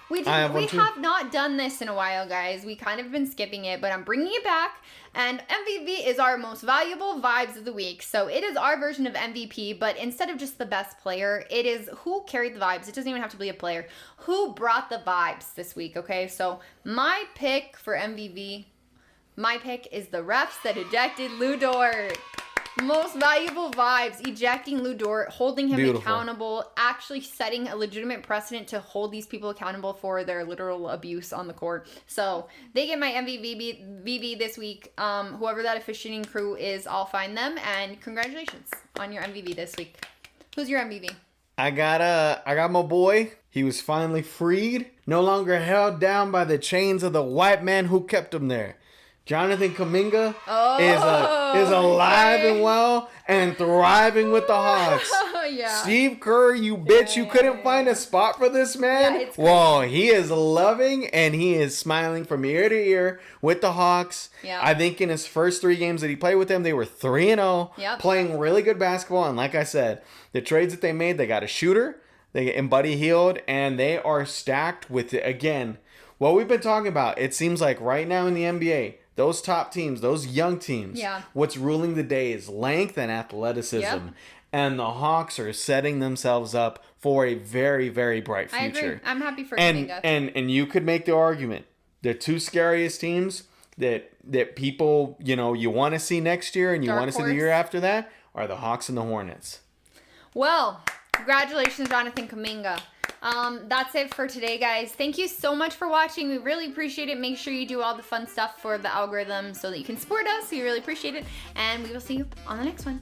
We have not done this in a while, guys. We kind of been skipping it, but I'm bringing it back. And MVP is our most valuable vibes of the week. So it is our version of MVP, but instead of just the best player, it is who carried the vibes. It doesn't even have to be a player. Who brought the vibes this week, okay? So my pick for MVP, my pick is the refs that ejected Lu Dort. Most valuable vibes, ejecting Lu Dort, holding him accountable, actually setting a legitimate precedent to hold these people accountable for their literal abuse on the court. So they get my MVP this week. Whoever that officiating crew is, I'll find them. And congratulations on your MVP this week. Who's your MVP? I got my boy. He was finally freed, no longer held down by the chains of the white man who kept him there. Jonathan Kuminga is alive and well and thriving with the Hawks. Yeah. Steve Kerr, you bitch, you couldn't find a spot for this man? Yeah, Whoa, he is loving and he is smiling from ear to ear with the Hawks. Yeah. I think in his first 3 games that he played with them, they were 3-0, playing really good basketball. And like I said, the trades that they made, they got a shooter, and Buddy Hield, and they are stacked with, again, what we've been talking about. It seems like right now in the NBA, those top teams, those young teams, what's ruling the day is length and athleticism. Yep. And the Hawks are setting themselves up for a very, very bright future. I agree. I'm happy for Kuminga. And you could make the argument, the 2 scariest teams that people, you want to see next year and you want to see the year after that are the Hawks and the Hornets. Well, congratulations, Jonathan Kuminga. That's it for today, guys. Thank you so much for watching. We really appreciate it. Make sure you do all the fun stuff for the algorithm so that you can support us. We really appreciate it. And we will see you on the next one.